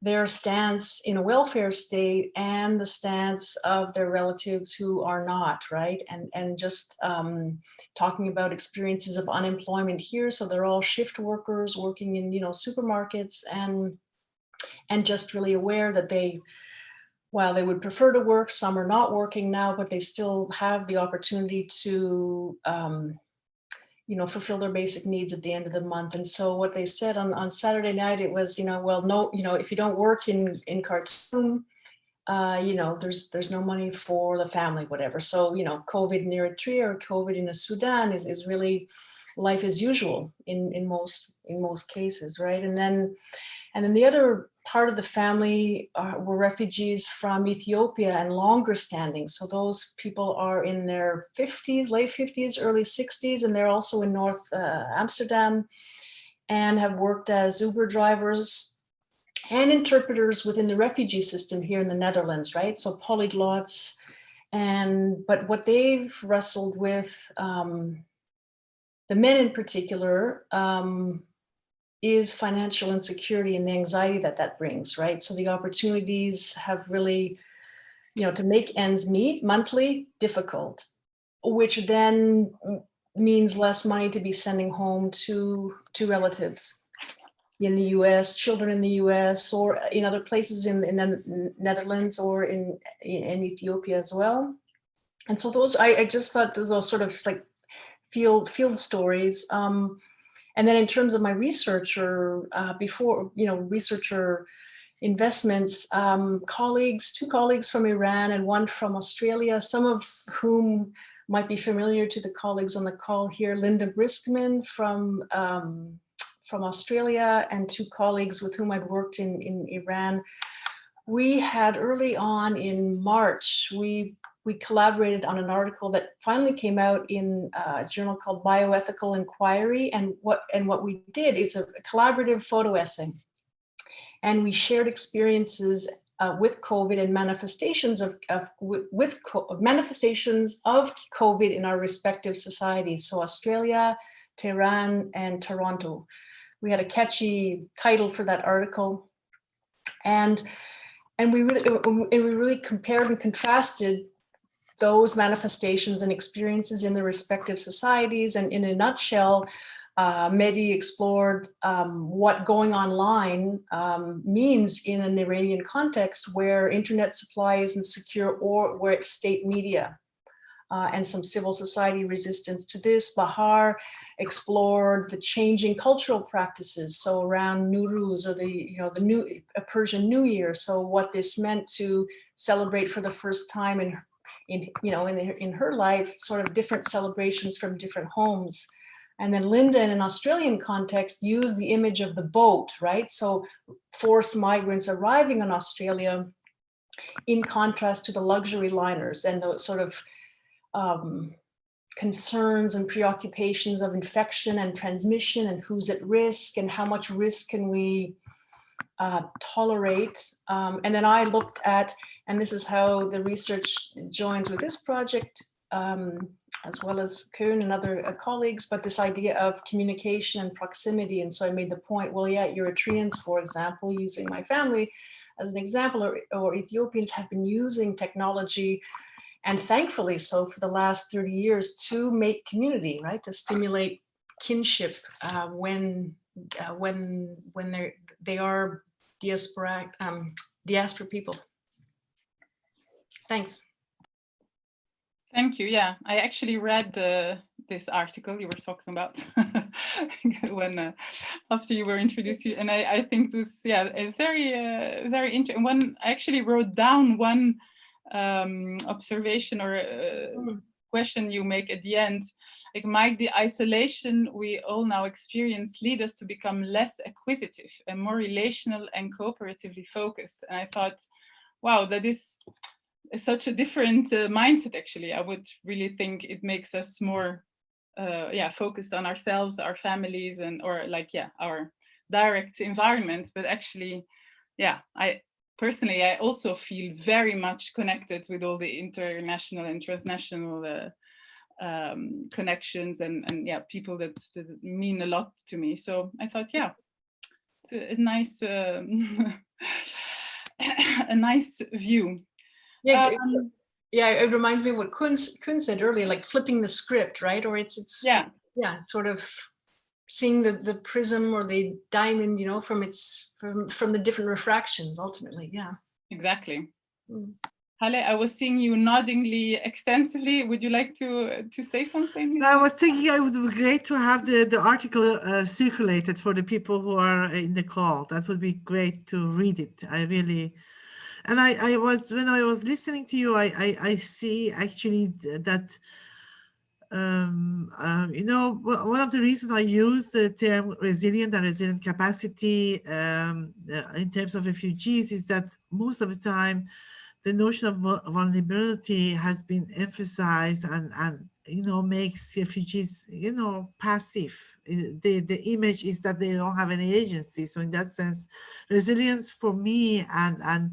their stance in a welfare state and the stance of their relatives who are not, right? And just talking about experiences of unemployment here. So they're all shift workers working in, you know, supermarkets, and just really aware that they, while they would prefer to work, some are not working now, but they still have the opportunity to, you know, fulfill their basic needs at the end of the month. And so what they said on Saturday night, it was, you know, well, no, you know, if you don't work in Khartoum, you know, there's no money for the family, whatever. So, you know, COVID in Eritrea or COVID in the Sudan is really life as usual in most cases, right? And then the other part of the family were refugees from Ethiopia and longer standing. So those people are in their 50s, late 50s, early 60s, and they're also in North Amsterdam and have worked as Uber drivers and interpreters within the refugee system here in the Netherlands, right? So polyglots. But what they've wrestled with, the men in particular, is financial insecurity and the anxiety that brings, right? So the opportunities have really, you know, to make ends meet monthly, difficult, which then means less money to be sending home to relatives in the US, children in the US, or in other places in the Netherlands or in Ethiopia as well. And so those, I just thought those are sort of like field stories. And then in terms of my researcher, researcher investments, two colleagues from Iran and one from Australia, some of whom might be familiar to the colleagues on the call here, Linda Briskman from Australia, and two colleagues with whom I'd worked in Iran. We had early on in March, we collaborated on an article that finally came out in a journal called Bioethical Inquiry. And what we did is a collaborative photo essay. And we shared experiences with COVID and manifestations of COVID in our respective societies. So Australia, Tehran, and Toronto. We had a catchy title for that article. And we really compared and contrasted those manifestations and experiences in the respective societies. And in a nutshell, Mehdi explored what going online means in an Iranian context where internet supply isn't secure, or where it's state media, and some civil society resistance to this. Bahar explored the changing cultural practices, so around Nowruz, or the new Persian New Year. So what this meant to celebrate for the first time in her life, sort of different celebrations from different homes. And then Linda, in an Australian context, used the image of the boat, right? So forced migrants arriving in Australia in contrast to the luxury liners and the sort of concerns and preoccupations of infection and transmission and who's at risk and how much risk can we tolerate. And then I looked at, and this is how the research joins with this project, as well as Koen and other colleagues, but this idea of communication and proximity. And so I made the point, well, yeah, Eritreans, for example, using my family as an example, or Ethiopians have been using technology, and thankfully so, for the last 30 years to make community, right? To stimulate kinship when they are diaspora people. Thanks. Thank you. Yeah, I actually read this article you were talking about when after you were introduced, and I think it was a very interesting one. I actually wrote down one observation or question you make at the end. Like, might the isolation we all now experience lead us to become less acquisitive and more relational and cooperatively focused? And I thought, wow, that is such a different mindset. Actually, I would really think it makes us more focused on ourselves, our families, and our direct environment. But actually, I personally also feel very much connected with all the international and transnational connections and yeah, people that mean a lot to me. So I thought, yeah, it's a nice a nice view. Yeah, it reminds me of what Kun said earlier, like flipping the script, right? Or it's yeah, sort of seeing the prism or the diamond, you know, from the different refractions ultimately. Yeah, exactly. Halle, I was seeing you noddingly extensively. Would you like to say something? I was thinking it would be great to have the article circulated for the people who are in the call. That would be great to read it. I really, and I was, when I was listening to you, I see actually that, you know, one of the reasons I use the term resilient and resilient capacity in terms of refugees is that most of the time, the notion of vulnerability has been emphasized and you know, makes refugees, you know, passive. The image is that they don't have any agency. So in that sense, resilience for me and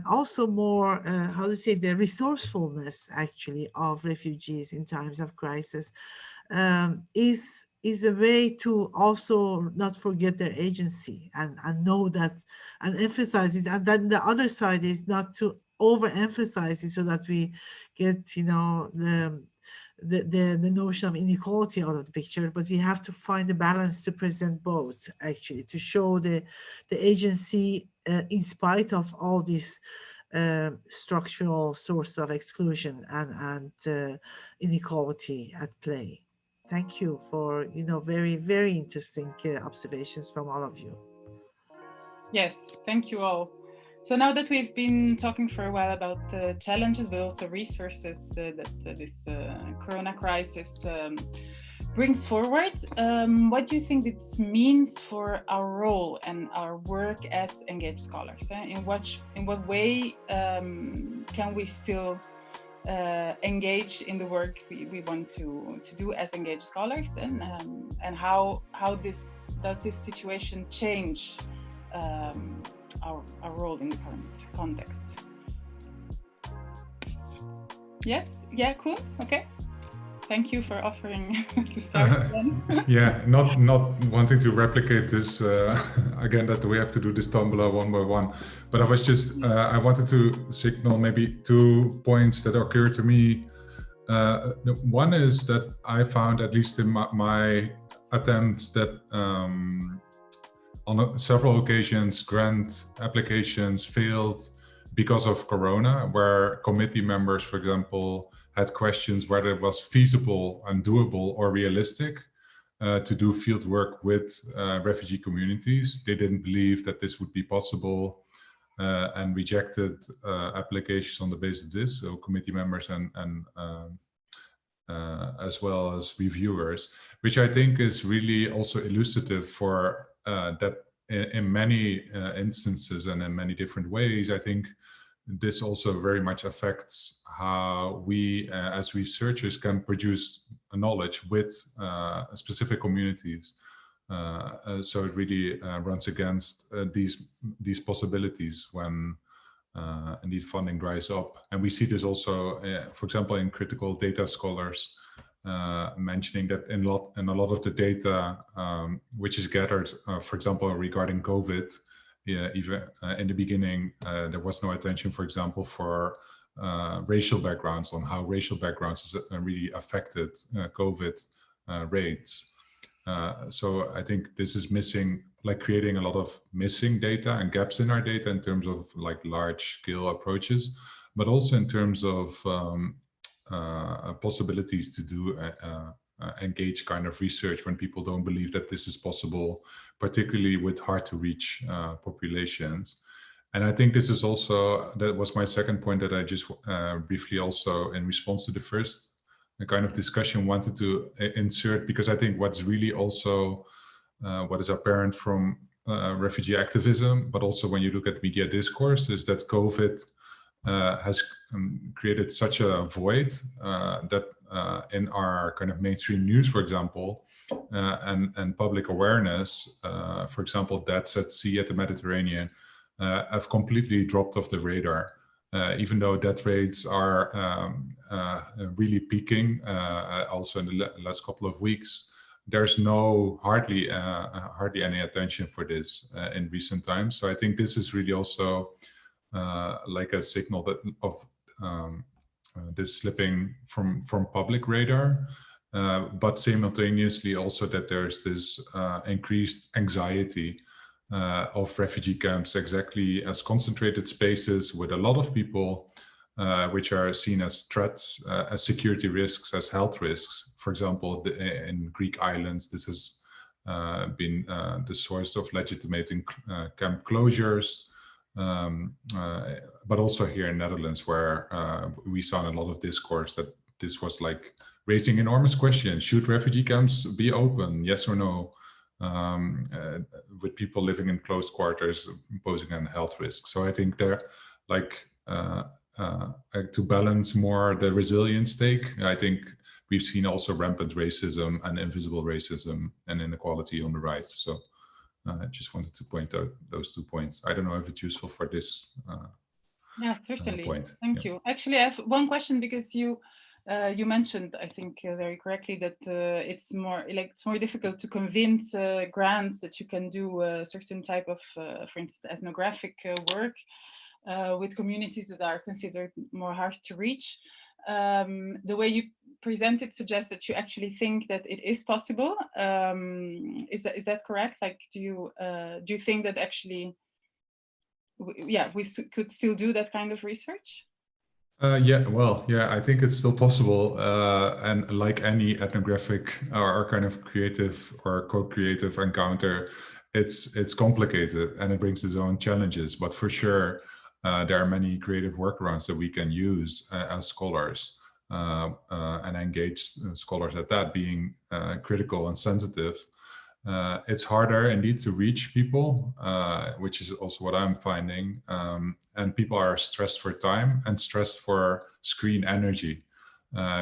also more, how to say, the resourcefulness actually of refugees in times of crisis is a way to also not forget their agency and know that and emphasize it. And then the other side is not to overemphasize it so that we get, you know, the notion of inequality out of the picture, but we have to find a balance to present both, actually, to show the agency in spite of all these structural source of exclusion and inequality at play. Thank you for, you know, very, very interesting observations from all of you. Yes, thank you all. So now that we've been talking for a while about challenges, but also resources that this Corona crisis brings forward, what do you think this means for our role and our work as engaged scholars? In what way can we still engage in the work we want to do as engaged scholars, and how does this situation change our role in the current context? Yes, yeah, cool, okay. Thank you for offering to start again. Yeah, not wanting to replicate this again, that we have to do this Tumblr one by one. But I was just, I wanted to signal maybe 2 points that occur to me. One is that I found, at least in my attempts, that on several occasions, grant applications failed because of Corona, where committee members, for example, had questions whether it was feasible and doable or realistic to do field work with refugee communities. They didn't believe that this would be possible and rejected applications on the basis of this. So committee members and as well as reviewers, which I think is really also illustrative for that in many instances and in many different ways. I think this also very much affects how we as researchers can produce knowledge with specific communities. So it really runs against these possibilities when indeed funding dries up. And we see this also, for example, in critical data scholars, mentioning that in a lot of the data which is gathered, for example, regarding COVID, even in the beginning, there was no attention, for example, for racial backgrounds, on how racial backgrounds really affected COVID rates. So I think this is missing, like creating a lot of missing data and gaps in our data in terms of like large scale approaches, but also in terms of possibilities to do engage kind of research when people don't believe that this is possible, particularly with hard to reach populations. And I think this is also, that was my second point that I just briefly also in response to the first kind of discussion wanted to insert, because I think what's really also what is apparent from refugee activism, but also when you look at media discourse, is that COVID has created such a void that in our kind of mainstream news, for example, and public awareness, for example, deaths at sea at the Mediterranean have completely dropped off the radar. even though death rates are really peaking, also in the last couple of weeks, there's hardly any attention for this in recent times. So I think this is really also like a signal that of this slipping from public radar, but simultaneously also that there's this increased anxiety of refugee camps exactly as concentrated spaces with a lot of people, which are seen as threats, as security risks, as health risks. For example, in Greek islands, this has been the source of legitimating camp closures, but also here in Netherlands, where we saw in a lot of discourse that this was like raising enormous questions. Should refugee camps be open? Yes or no? With people living in close quarters posing a health risk. So I think they're like to balance more the resilience stake. I think we've seen also rampant racism and invisible racism and inequality on the rise. So I just wanted to point out those 2 points. I don't know if it's useful for this yeah, certainly. point. Thank you. Actually, I have one question, because you mentioned, I think very correctly, that it's more difficult to convince grants that you can do a certain type of, for instance, ethnographic work with communities that are considered more hard to reach. The way you present it suggests that you actually think that it is possible. Is that correct? Like, do you think that actually, we could still do that kind of research? Yeah, I think it's still possible. And like any ethnographic or kind of creative or co-creative encounter, it's complicated and it brings its own challenges. But for sure, there are many creative workarounds that we can use as scholars and engage scholars at that, being critical and sensitive. It's harder indeed to reach people, which is also what I'm finding. And people are stressed for time and stressed for screen energy.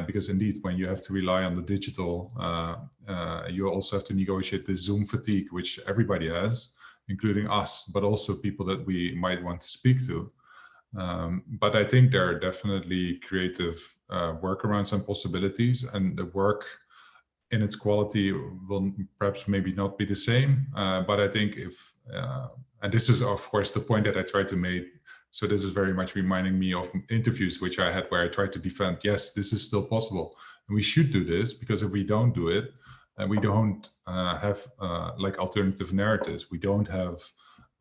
Because indeed, when you have to rely on the digital, you also have to negotiate the Zoom fatigue, which everybody has, including us, but also people that we might want to speak to. But I think there are definitely creative workarounds and possibilities, and the work in its quality will perhaps maybe not be the same. But I think if, and this is of course the point that I try to make, so this is very much reminding me of interviews which I had where I tried to defend, yes, this is still possible. And we should do this, because if we don't do it, we don't have like alternative narratives. We don't have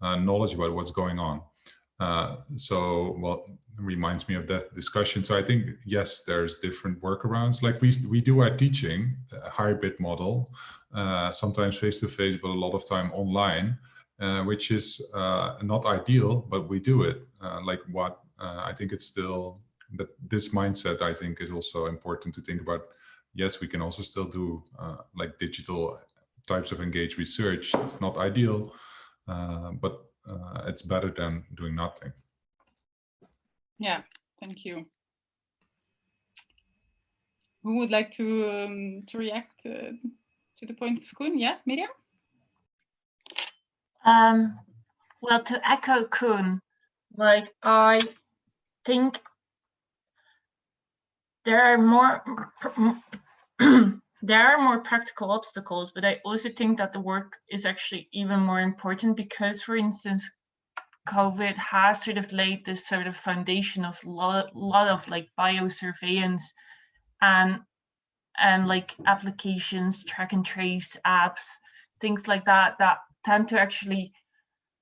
knowledge about what's going on. So, well, it reminds me of that discussion. So I think, yes, there's different workarounds. Like we do our teaching, a hybrid model, sometimes face-to-face, but a lot of time online, which is not ideal, but we do it. I think it's still, that this mindset, I think, is also important to think about. Yes, we can also still do like digital types of engaged research. It's not ideal, but it's better than doing nothing. Yeah, thank you. Who would like to react to the points of Koen? Yeah, Miriam? Well, to echo Koen, like, I think there are more practical obstacles, but I also think that the work is actually even more important, because, for instance, COVID has sort of laid this sort of foundation of lot of like biosurveillance and like applications, track and trace apps, things like that tend to actually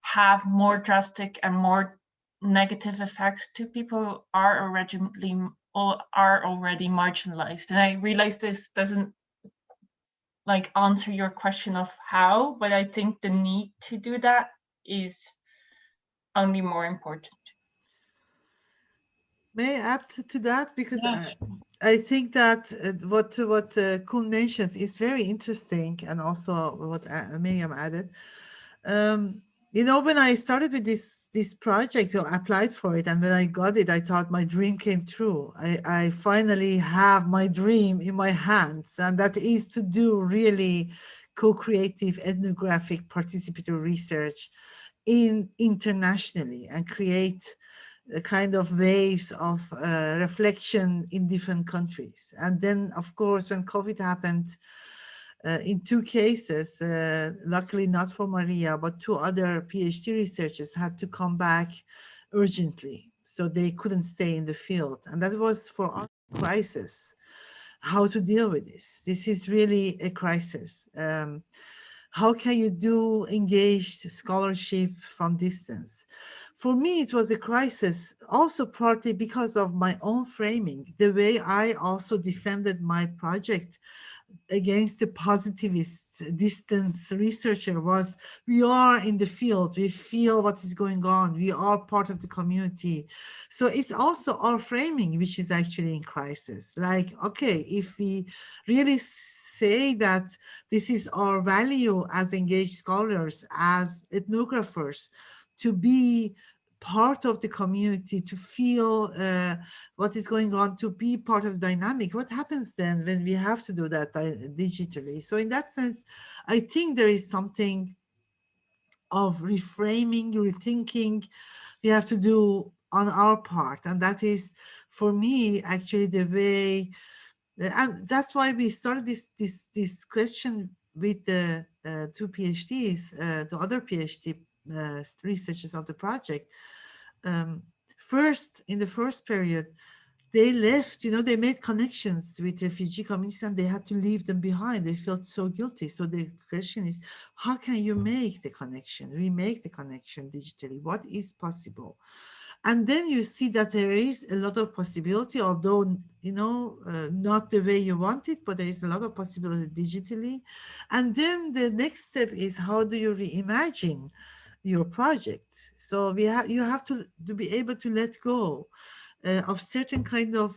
have more drastic and more negative effects to people who are already marginalized. And I realize this doesn't like answer your question of how, but I think the need to do that is only more important. May I add to that? Because Yeah. I think that what Koen mentions is very interesting, and also what Miriam added. You know, when I started with this project, I applied for it, and when I got it, I thought my dream came true. I finally have my dream in my hands, and that is to do really co-creative ethnographic participatory research internationally and create kind of waves of reflection in different countries. And then, of course, when COVID happened, in 2 cases, luckily not for Maria, but 2 other PhD researchers had to come back urgently. So they couldn't stay in the field. And that was for us a crisis, how to deal with this. This is really a crisis. How can you do engaged scholarship from distance? For me, it was a crisis, also partly because of my own framing, the way I also defended my project against the positivist distance researcher was, we are in the field, we feel what is going on, we are part of the community. So it's also our framing which is actually in crisis. Like, okay, if we really say that this is our value as engaged scholars, as ethnographers, to be part of the community, to feel what is going on, to be part of the dynamic. What happens then when we have to do that digitally? So in that sense, I think there is something of reframing, rethinking we have to do on our part. And that is, for me, actually the way, and that's why we started this question with the 2 PhDs, the other PhD researchers of the project. First, in the first period, they left, they made connections with refugee communities and they had to leave them behind. They felt so guilty. So the question is, how can you make the connection, remake the connection digitally? What is possible? And then you see that there is a lot of possibility, although, not the way you want it, but there is a lot of possibility digitally. And then the next step is, how do you reimagine your project? So you have to be able to let go of certain kind of,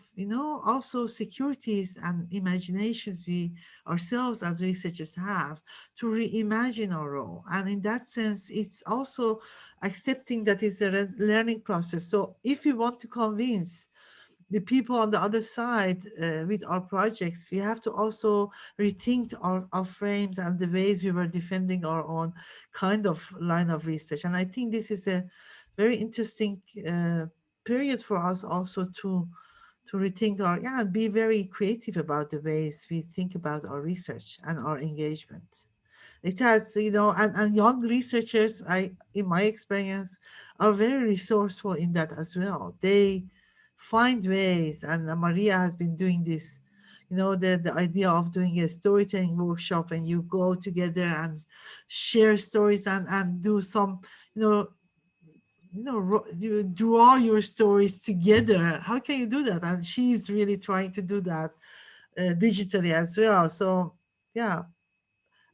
also securities and imaginations we ourselves as researchers have to reimagine our role. And in that sense, it's also accepting that it's a learning process. So if we want to convince the people on the other side with our projects, we have to also rethink our frames and the ways we were defending our own kind of line of research. And I think this is a very interesting period for us also to rethink and be very creative about the ways we think about our research and our engagement. It has, and young researchers, in my experience, are very resourceful in that as well. They find ways, and Maria has been doing this, the idea of doing a storytelling workshop and you go together and share stories and do some, you draw your stories together. How can you do that? And she's really trying to do that digitally as well. So yeah,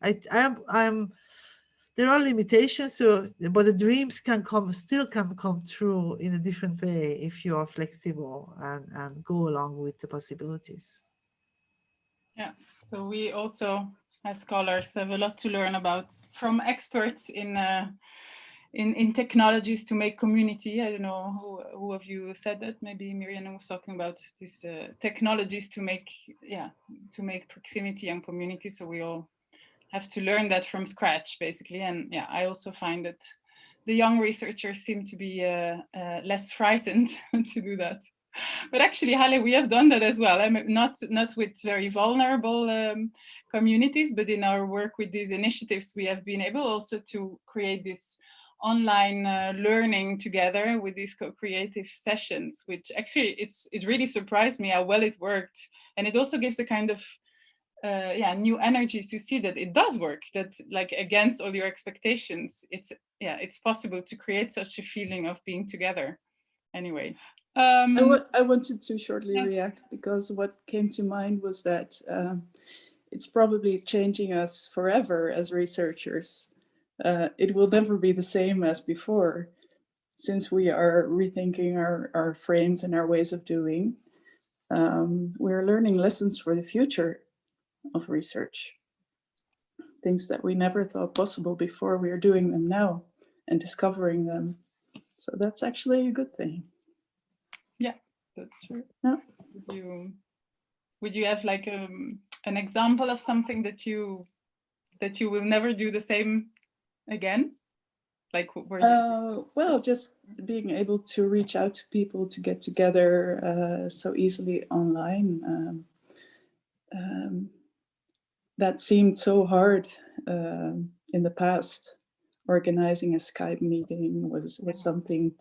I'm there are limitations, but the dreams still can come true in a different way if you are flexible and go along with the possibilities. Yeah, so we also, as scholars, have a lot to learn about from experts in technologies to make community. I don't know who of you said that. Maybe Miriam was talking about these technologies to make proximity and community. So we all have to learn that from scratch, basically. And yeah, I also find that the young researchers seem to be less frightened to do that. But actually, Hale, we have done that as well. I mean, not with very vulnerable communities, but in our work with these initiatives, we have been able also to create this online learning together with these co-creative sessions, which actually it really surprised me how well it worked. And it also gives a kind of new energies to see that it does work, that like against all your expectations, it's possible to create such a feeling of being together. Anyway. I wanted to shortly react because what came to mind was that it's probably changing us forever as researchers. It will never be the same as before, since we are rethinking our frames and our ways of doing. We're learning lessons for the future of research. Things that we never thought possible before, we are doing them now and discovering them. So that's actually a good thing. Yeah, that's true. Yeah. Would you have like an example of something that you will never do the same again? Like well, just being able to reach out to people, to get together so easily online, that seemed so hard in the past. Organizing a Skype meeting was something,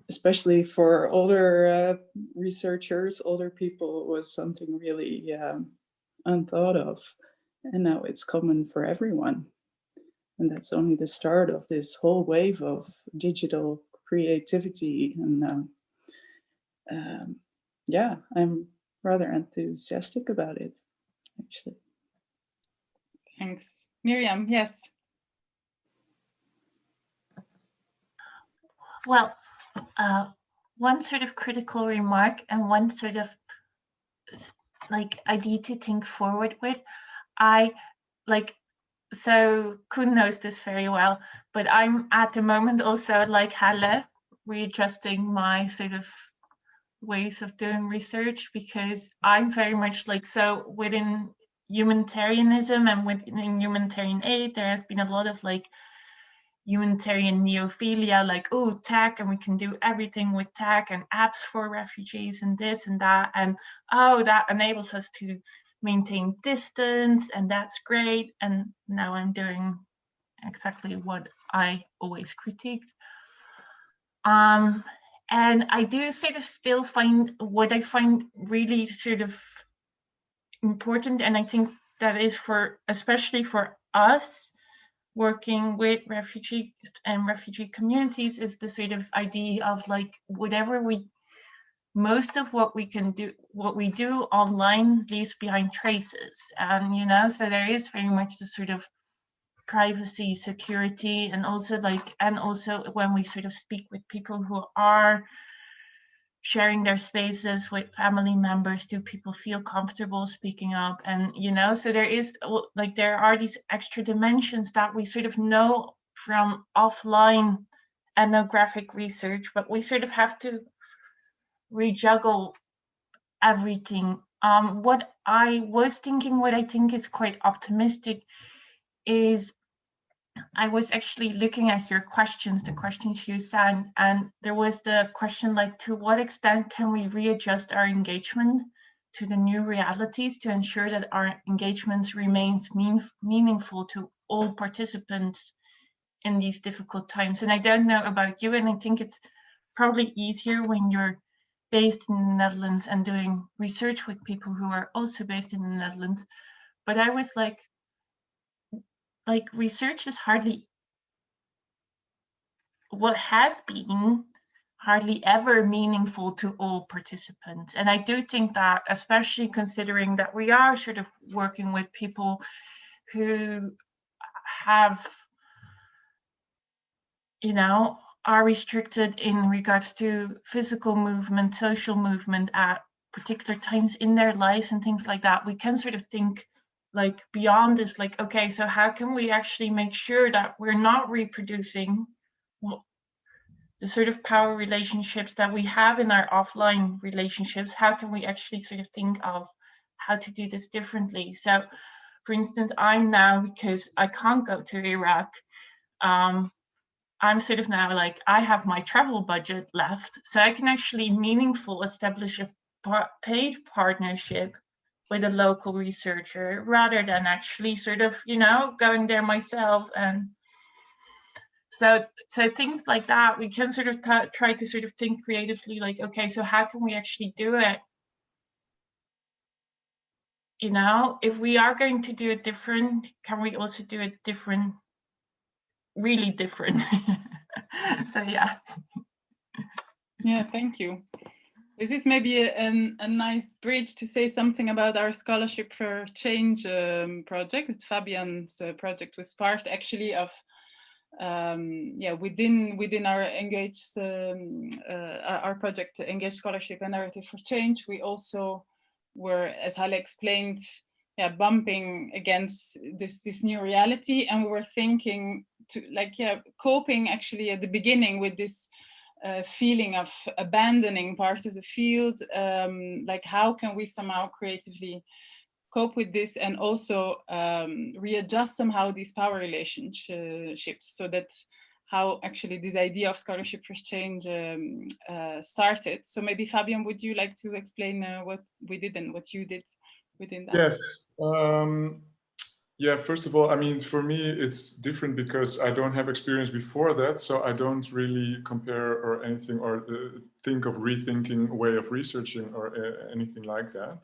especially for older researchers, older people, was something really unthought of. And now it's common for everyone. And that's only the start of this whole wave of digital creativity. And yeah, I'm rather enthusiastic about it, actually. Thanks. Miriam, yes. Well, one sort of critical remark and one sort of like idea to think forward with. So Koen knows this very well, but I'm at the moment also like Halle, readjusting my sort of ways of doing research, because I'm very much like, so within humanitarianism and within humanitarian aid, there has been a lot of like humanitarian neophilia, like, oh, tech, and we can do everything with tech and apps for refugees and this and that, and oh, that enables us to maintain distance, and that's great. And now I'm doing exactly what I always critiqued. And I do sort of still find what I find really sort of important, and I think that is for, especially for us working with refugees and refugee communities, is the sort of idea of like, whatever we, most of what we can do, what we do online leaves behind traces. And, you know, so there is very much the sort of privacy, security, and also like, and also when we sort of speak with people who are sharing their spaces with family members, do people feel comfortable speaking up? And, you know, so there is like, there are these extra dimensions that we sort of know from offline ethnographic research, but we sort of have to rejuggle everything. What I was thinking, what I think is quite optimistic, is I was actually looking at your questions, the questions you sent, and there was the question like, to what extent can we readjust our engagement to the new realities to ensure that our engagements remains meaningful to all participants in these difficult times? And I don't know about you, and I think it's probably easier when you're based in the Netherlands and doing research with people who are also based in the Netherlands. But I was like research is hardly, what has been hardly ever meaningful to all participants. And I do think that, especially considering that we are sort of working with people who have, you know, are restricted in regards to physical movement, social movement at particular times in their lives and things like that, we can sort of think like beyond this, like, okay, so how can we actually make sure that we're not reproducing the sort of power relationships that we have in our offline relationships? How can we actually sort of think of how to do this differently? So, for instance, I'm now, because I can't go to Iraq, I'm sort of now like, I have my travel budget left, so I can actually meaningful establish a paid partnership with a local researcher, rather than actually sort of, you know, going there myself. And so things like that, we can sort of try to sort of think creatively, like, okay, so how can we actually do it? You know, if we are going to do it different, can we also do it different, really different? So yeah. Yeah, thank you. This is maybe a nice bridge to say something about our Scholarship for Change project. Fabian's project was part actually of within our engaged our project Engaged Scholarship and Narrative for Change. We also were, as Halle explained, bumping against this new reality, and we were thinking to coping actually at the beginning with this feeling of abandoning part of the field, like how can we somehow creatively cope with this, and also readjust somehow these power relationships, so that how actually this idea of scholarship for change started. So maybe Fabian, would you like to explain what we did and what you did within that? Yes. Yeah, first of all, I mean, for me, it's different because I don't have experience before that. So I don't really compare or anything or think of rethinking a way of researching or anything like that.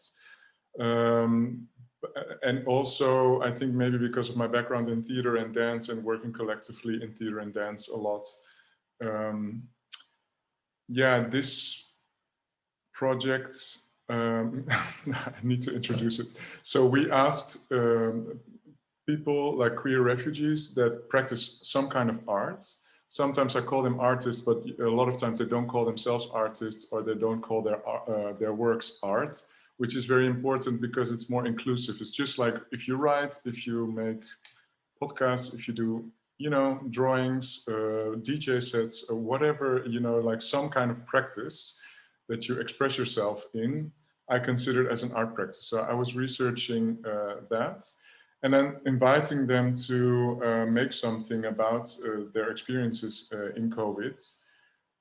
And also, I think maybe because of my background in theater and dance and working collectively in theater and dance a lot, yeah, this project, I need to introduce it. So we asked people like queer refugees that practice some kind of art. Sometimes I call them artists, but a lot of times they don't call themselves artists, or they don't call their works art, which is very important because it's more inclusive. It's just like if you write, if you make podcasts, if you do, you know, drawings, DJ sets, or whatever, you know, like some kind of practice that you express yourself in, I consider it as an art practice. So I was researching that, and then inviting them to make something about their experiences in COVID,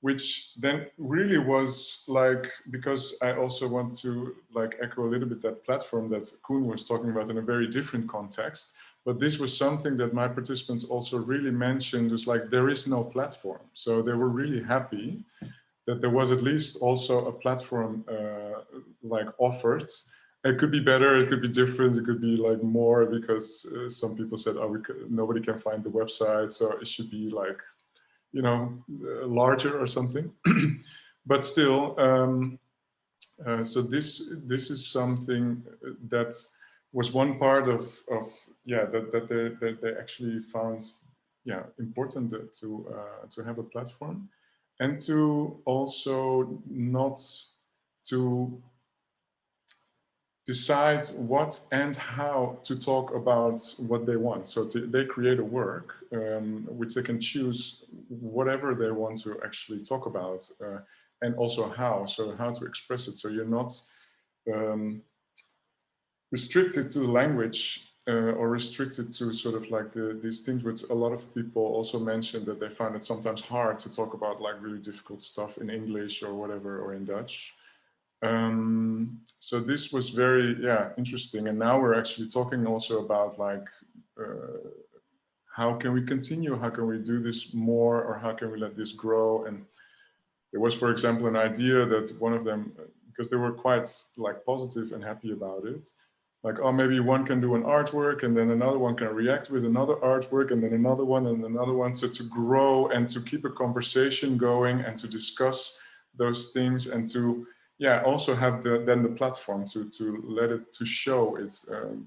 which then really was like, because I also want to like echo a little bit that platform that Koen was talking about in a very different context. But this was something that my participants also really mentioned, was like, there is no platform. So they were really happy that there was at least also a platform like offered. It could be better, it could be different, it could be like more, because some people said, oh, nobody can find the website, so it should be like, you know, larger or something. But still, so this is something that was one part of yeah, that they actually found, yeah, important to have a platform, and to also not to decide what and how to talk about what they want. So they create a work which they can choose whatever they want to actually talk about, and also how. So how to express it. So you're not restricted to the language or restricted to sort of like these things, which a lot of people also mentioned that they find it sometimes hard to talk about like really difficult stuff in English or whatever, or in Dutch. So this was very, yeah, interesting. And now we're actually talking also about like, how can we continue? How can we do this more? Or how can we let this grow? And there was, for example, an idea that one of them, because they were quite like positive and happy about it, like, oh, maybe one can do an artwork and then another one can react with another artwork and then another one and another one. So to grow and to keep a conversation going and to discuss those things, and to, yeah, also have then the platform to let it, to show it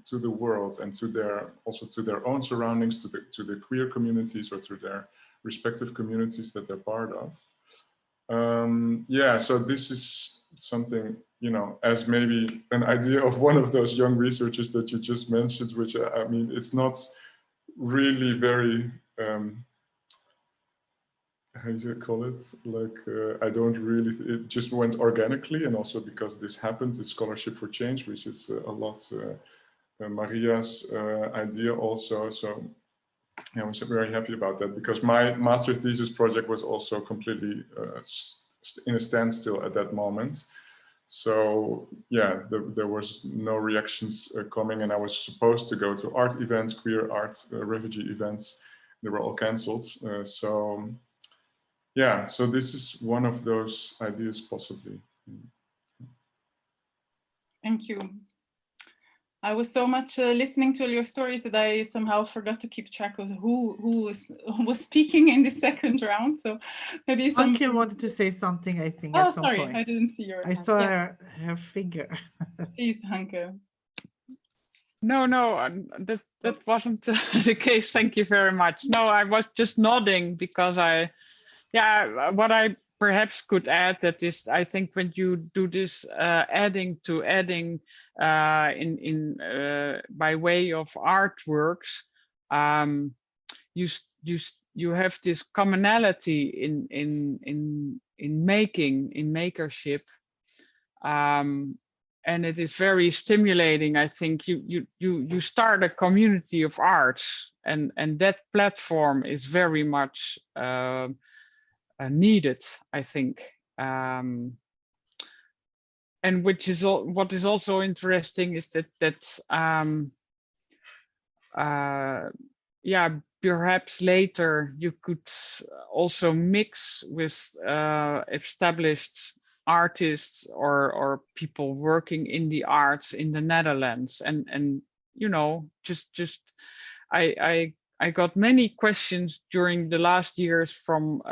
to the world and to their, also to their own surroundings, to the queer communities or to their respective communities that they're part of. Yeah, so this is something, you know, as maybe an idea of one of those young researchers that you just mentioned, which I mean, it's not really very, how do you call it? Like, I don't really, it just went organically. And also because this happened, the Scholarship for Change, which is a lot Maria's idea also. So I was very happy about that, because my master thesis project was also completely in a standstill at that moment. So yeah, there was no reactions coming, and I was supposed to go to art events, queer art, refugee events. They were all cancelled. So yeah, so this is one of those ideas possibly. Thank you. I was so much listening to all your stories that I somehow forgot to keep track of who was speaking in the second round. So maybe some. Anke wanted to say something, I think. Oh, at some sorry, point. I didn't see your. I saw her figure. Please, Hanke. No, that wasn't the case. Thank you very much. No, I was just nodding because what I perhaps could add, that is, I think when you do this adding by way of artworks, you have this commonality in making, in makership, and it is very stimulating. I think you start a community of arts, and that platform is very much needed, I think. And what is also interesting is that perhaps later you could also mix with established artists or people working in the arts in the Netherlands, and you know, just I got many questions during the last years from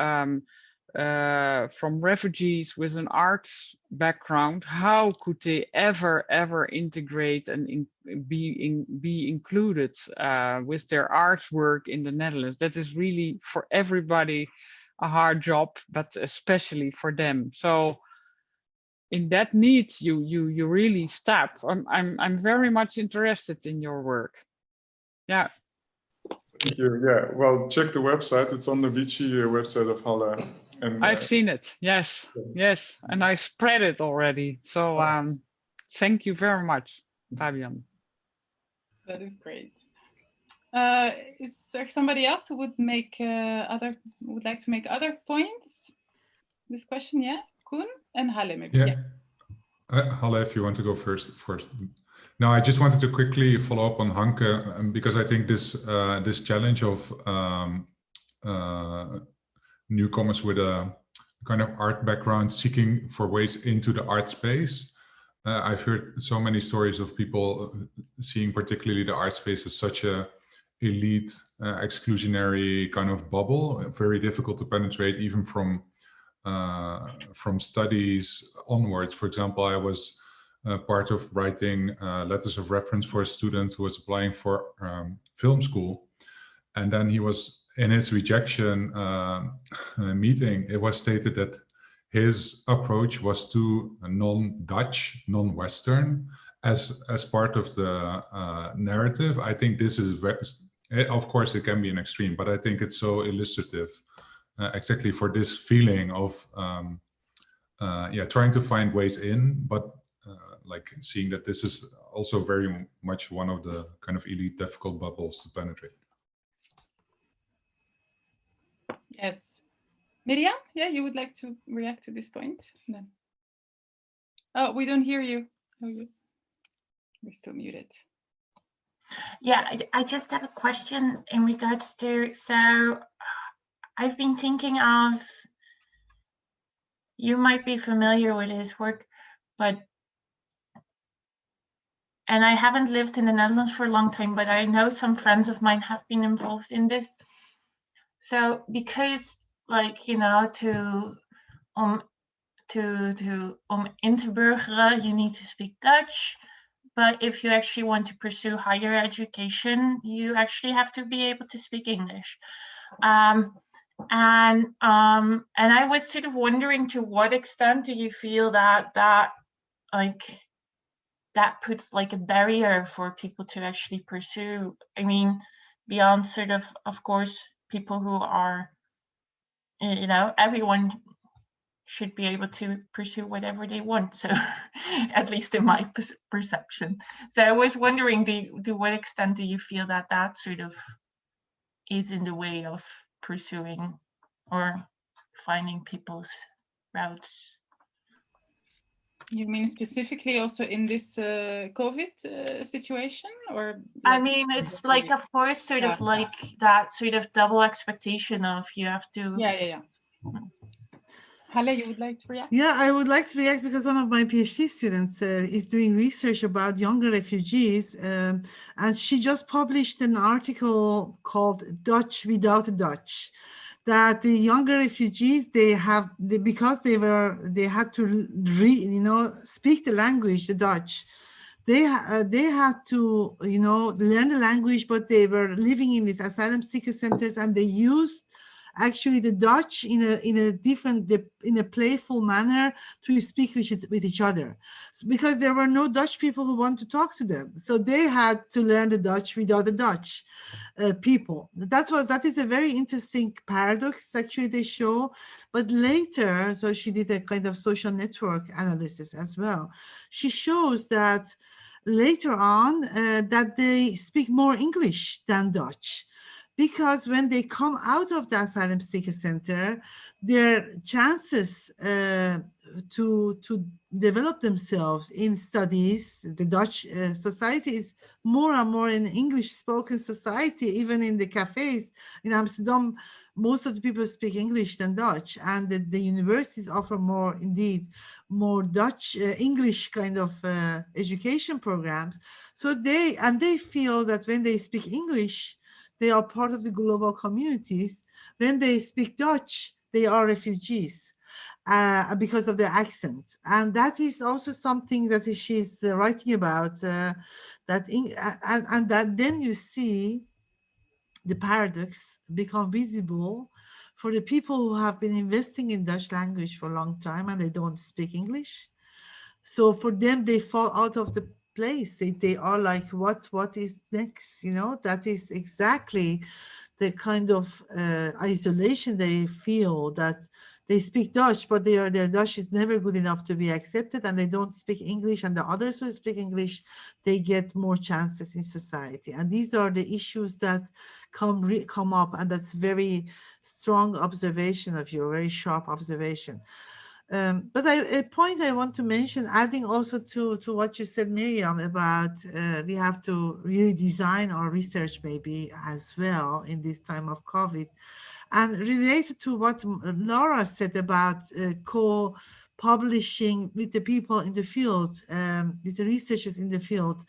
refugees with an arts background. How could they ever integrate and be included with their artwork in the Netherlands? That is really for everybody a hard job, but especially for them. So in that need, you really step. I'm very much interested in your work. Yeah. Thank you. Yeah. Well, check the website. It's on the Vici website of Halle. And, I've seen it. Yes, yes, and I spread it already. So thank you very much, Fabian. That is great. Is there somebody else who would like to make other points? This question, yeah, Koen and Halle, maybe. Yeah. Halle, if you want to go first, of course. No, I just wanted to quickly follow up on Hanke, because I think this this challenge of newcomers with a kind of art background seeking for ways into the art space. I've heard so many stories of people seeing particularly the art space as such a elite, exclusionary kind of bubble, very difficult to penetrate even from studies onwards. For example, I was part of writing letters of reference for a student who was applying for film school. And then he was, in his rejection meeting, it was stated that his approach was too non-Dutch, non-Western as part of the narrative. I think this is very, of course it can be an extreme, but I think it's so illustrative exactly for this feeling of trying to find ways in, but like seeing that this is also very much one of the kind of elite difficult bubbles to penetrate. Yes. Miriam, yeah, you would like to react to this point? Then. Oh, we don't hear you. Oh, we're still muted. Yeah, I just have a question in regards to, so I've been thinking of, you might be familiar with his work, but, and I haven't lived in the Netherlands for a long time, but I know some friends of mine have been involved in this. So because, like, you know, to interburgeren, you need to speak Dutch. But if you actually want to pursue higher education, you actually have to be able to speak English. And I was sort of wondering, to what extent do you feel that puts like a barrier for people to actually pursue? I mean, beyond sort of course, people who are, you know, everyone should be able to pursue whatever they want. So at least in my perception. So I was wondering, to what extent do you feel that sort of is in the way of pursuing or finding people's routes? You mean specifically also in this COVID situation, or? Like, I mean, it's like, of course, sort of like that sort of double expectation of you have to. Yeah. Halle, you would like to react? Yeah, I would like to react because one of my PhD students is doing research about younger refugees, and she just published an article called "Dutch Without a Dutch." That the younger refugees, because they had to speak the language, the Dutch. They had to learn the language, but they were living in these asylum seeker centers, and they used actually the Dutch in a playful manner to speak with each other, because there were no Dutch people who want to talk to them. So they had to learn the Dutch without the Dutch people. That is a very interesting paradox, actually, they show. But later, so she did a kind of social network analysis as well. She shows that later on that they speak more English than Dutch, because when they come out of the asylum seeker center, their chances to develop themselves in studies, the Dutch society is more and more an English-spoken society. Even in the cafes in Amsterdam, most of the people speak English than Dutch, and the universities offer more Dutch English kind of education programs. So they feel that when they speak English, they are part of the global communities. When they speak Dutch, they are refugees because of their accent. And that is also something that she's writing about, and that then you see the paradox become visible for the people who have been investing in Dutch language for a long time and they don't speak English. So for them, they fall out of the place. They are like, what is next? That is exactly the kind of isolation they feel, that they speak Dutch, but their Dutch is never good enough to be accepted, and they don't speak English, and the others who speak English, they get more chances in society. And these are the issues that come up, and that's very strong observation of you, very sharp observation. But a point I want to mention, adding also to what you said, Miriam, about we have to really design our research maybe as well in this time of COVID. And related to what Laura said about co-publishing with the people in the field, with the researchers in the field,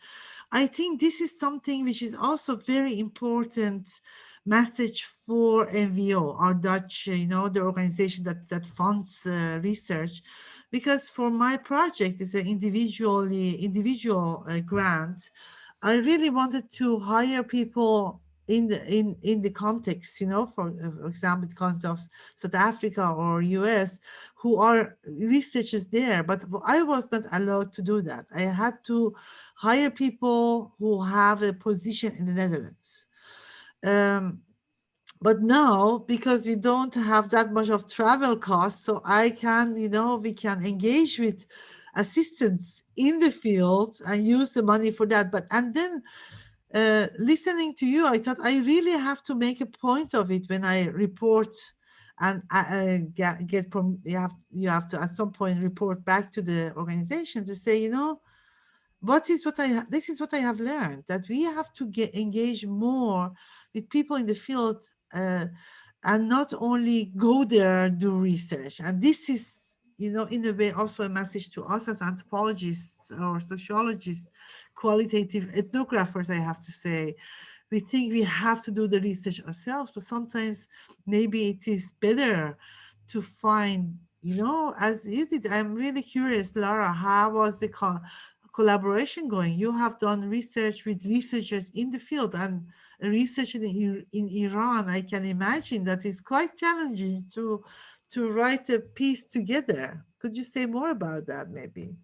I think this is something which is also very important message for NVO, our Dutch, the organization that funds research, because for my project, it's an individual grant. I really wanted to hire people in the context, for example, the context of South Africa or US, who are researchers there, but I was not allowed to do that. I had to hire people who have a position in the Netherlands. But now, because we don't have that much of travel costs, so I can, we can engage with assistants in the fields and use the money for that. And then listening to you, I thought I really have to make a point of it when I report, and you have to at some point report back to the organization to say, this is what I have learned, that we have to engage more with people in the field and not only go there, do research. And this is, in a way, also a message to us as anthropologists or sociologists, qualitative ethnographers, I have to say. We think we have to do the research ourselves, but sometimes maybe it is better to find, as you did. I'm really curious, Lara, how was the collaboration going? You have done research with researchers in the field, and research in Iran, I can imagine that is quite challenging to write a piece together. Could you say more about that, maybe?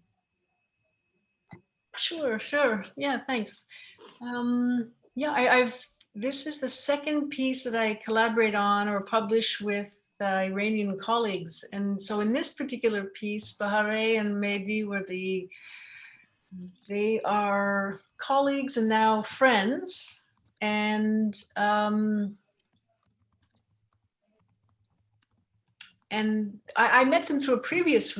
Sure. Yeah, thanks. This is the second piece that I collaborate on or publish with Iranian colleagues. And so in this particular piece, Bahareh and Mehdi they are colleagues and now friends. And I met them through a previous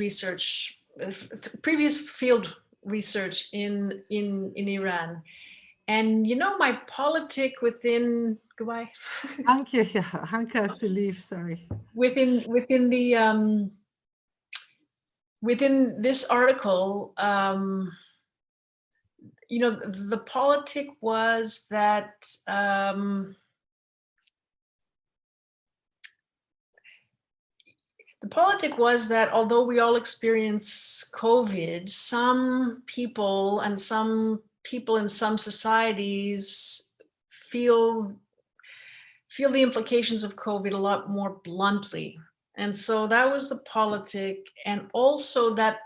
field research in Iran. And my politic within, goodbye. Hanka has to leave, sorry. Within this article, the politic was that although we all experience COVID, some people in some societies feel feel the implications of COVID a lot more bluntly. And so that was the politic, and also that,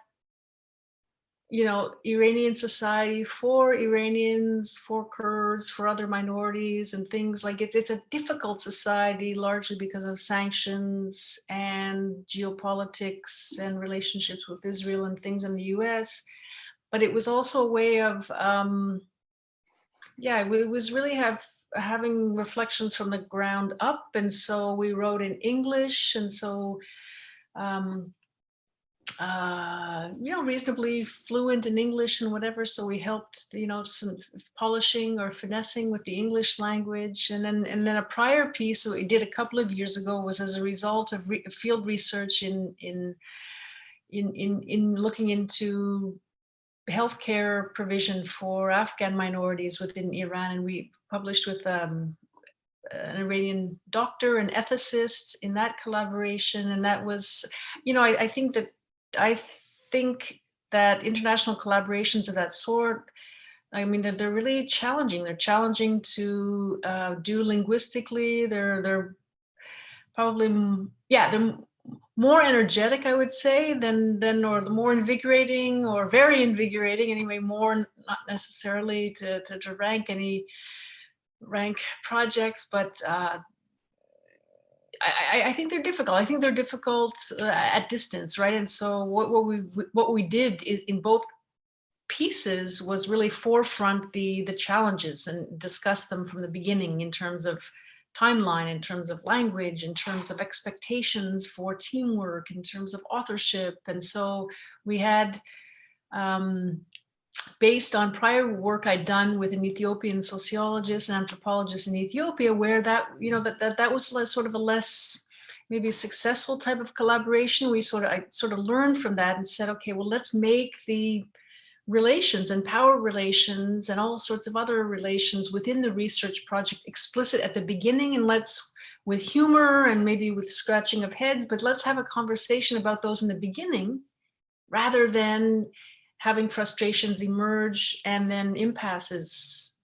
you know, Iranian society for Iranians, for Kurds, for other minorities and things like it's a difficult society, largely because of sanctions and geopolitics and relationships with Israel and things in the US. But it was also a way of, it was really having reflections from the ground up. And so we wrote in English, and so you know, reasonably fluent in English and whatever. So we helped, you know, some polishing or finessing with the English language. And then a prior piece that we did a couple of years ago was as a result of field research in looking into healthcare provision for Afghan minorities within Iran. And we published with an Iranian doctor, an ethicist in that collaboration. And that was, you know, I think that international collaborations of that sort, I mean, they're really challenging. They're challenging to do linguistically. They're probably, they're more energetic, I would say, than or more invigorating, or very invigorating anyway, more not necessarily to rank projects, but I think they're difficult. I think they're difficult at distance, right? And so what we did is in both pieces was really forefront the challenges and discuss them from the beginning in terms of timeline, in terms of language, in terms of expectations for teamwork, in terms of authorship. And so we had, based on prior work I'd done with an Ethiopian sociologist and anthropologist in Ethiopia, where that, you know, that was sort of a less maybe a successful type of collaboration. I sort of learned from that and said, okay, well, let's make the relations and power relations and all sorts of other relations within the research project explicit at the beginning, and let's, with humor and maybe with scratching of heads, but let's have a conversation about those in the beginning rather than having frustrations emerge and then impasses,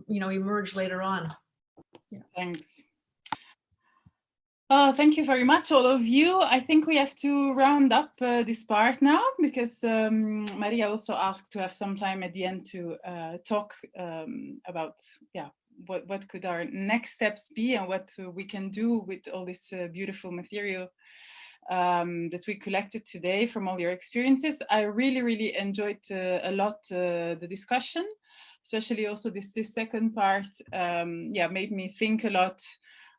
you know, emerge later on. Yeah. Thanks. Thank you very much, all of you. I think we have to round up this part now, because Maria also asked to have some time at the end to talk about, what could our next steps be and what we can do with all this beautiful material that we collected today from all your experiences. I really, really enjoyed a lot the discussion, especially also this second part. Made me think a lot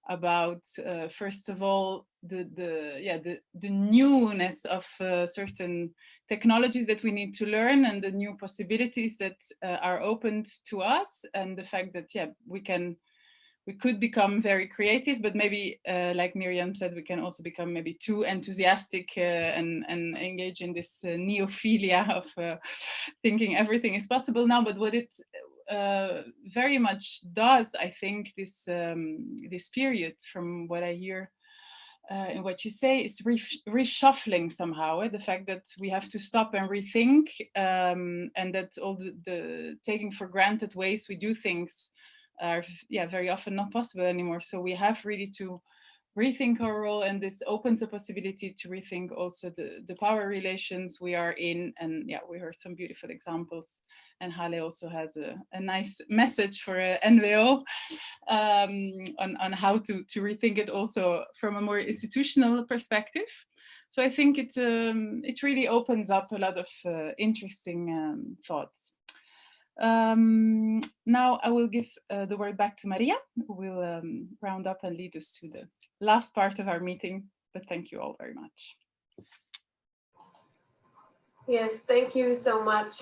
about first of all the newness of certain technologies that we need to learn, and the new possibilities that are opened to us, and the fact that we could become very creative, but maybe like Miriam said, we can also become maybe too enthusiastic and engage in this neophilia of thinking everything is possible now. But what it very much does, I think, this period, from what I hear in what you say, is reshuffling somehow the fact that we have to stop and rethink, and that all the taking for granted ways we do things are very often not possible anymore. So we have really to rethink our role, and this opens a possibility to rethink also the power relations we are in. And we heard some beautiful examples, and Hale also has a nice message for NVO on how to rethink it also from a more institutional perspective. So I think it really opens up a lot of interesting thoughts. Now I will give the word back to Maria, who will round up and lead us to the last part of our meeting. But thank you all very much. Yes, thank you so much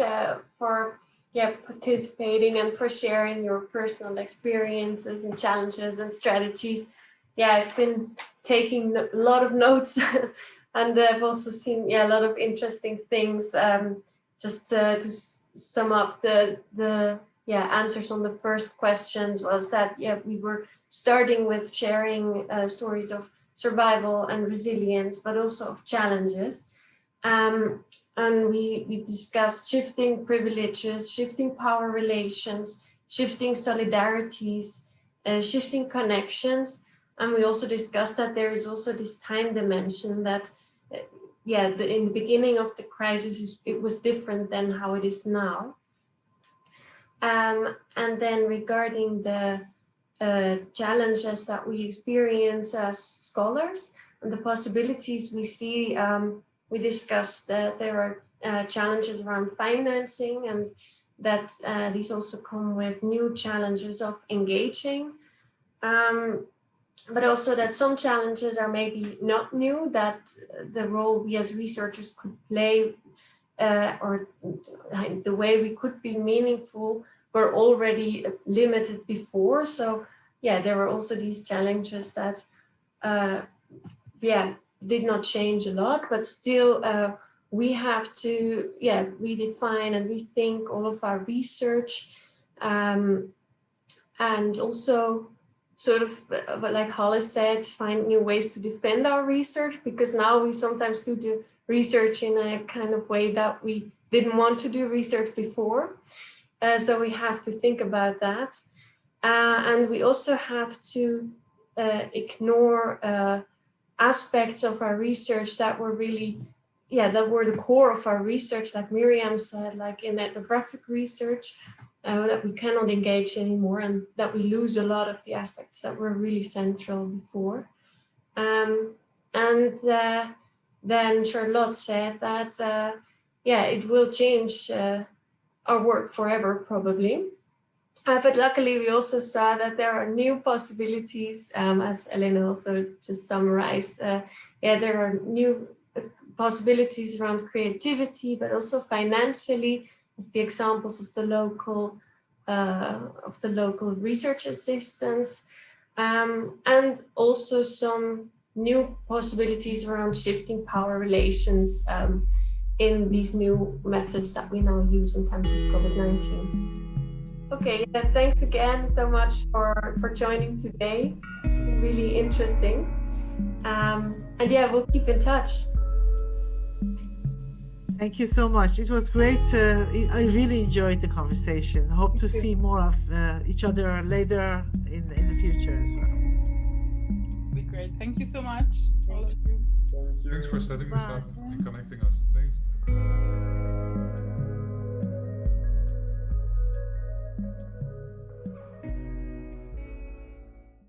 for participating and for sharing your personal experiences and challenges and strategies. I've been taking a lot of notes and I've also seen a lot of interesting things. Just to sum up the answers on the first questions was that we were starting with sharing stories of survival and resilience, but also of challenges. And we discussed shifting privileges, shifting power relations, shifting solidarities, shifting connections. And we also discussed that there is also this time dimension that, in the beginning of the crisis, it was different than how it is now. And then regarding the challenges that we experience as scholars and the possibilities we see, we discussed that there are challenges around financing, and that these also come with new challenges of engaging. But also that some challenges are maybe not new, that the role we as researchers could play or the way we could be meaningful were already limited before. So yeah, there were also these challenges that did not change a lot, but still we have to redefine and rethink all of our research, and also sort of, like Hollis said, find new ways to defend our research, because now we sometimes do the research in a kind of way that we didn't want to do research before. So we have to think about that. And we also have to ignore aspects of our research that were really, that were the core of our research, like Miriam said, like in ethnographic research, that we cannot engage anymore, and that we lose a lot of the aspects that were really central before. Then Charlotte said that, it will change our work forever, probably. But luckily, we also saw that there are new possibilities, as Elena also just summarized. There are new possibilities around creativity, but also financially, as the examples of the local research assistants, and also some new possibilities around shifting power relations in these new methods that we now use in times of COVID-19. Okay, thanks again so much for joining today. Really interesting. And we'll keep in touch. Thank you so much. It was great. I really enjoyed the conversation. Hope to see more of each other later in the future as well. Be great. Thank you so much, all of you. Thanks for setting this up and connecting us. Thanks.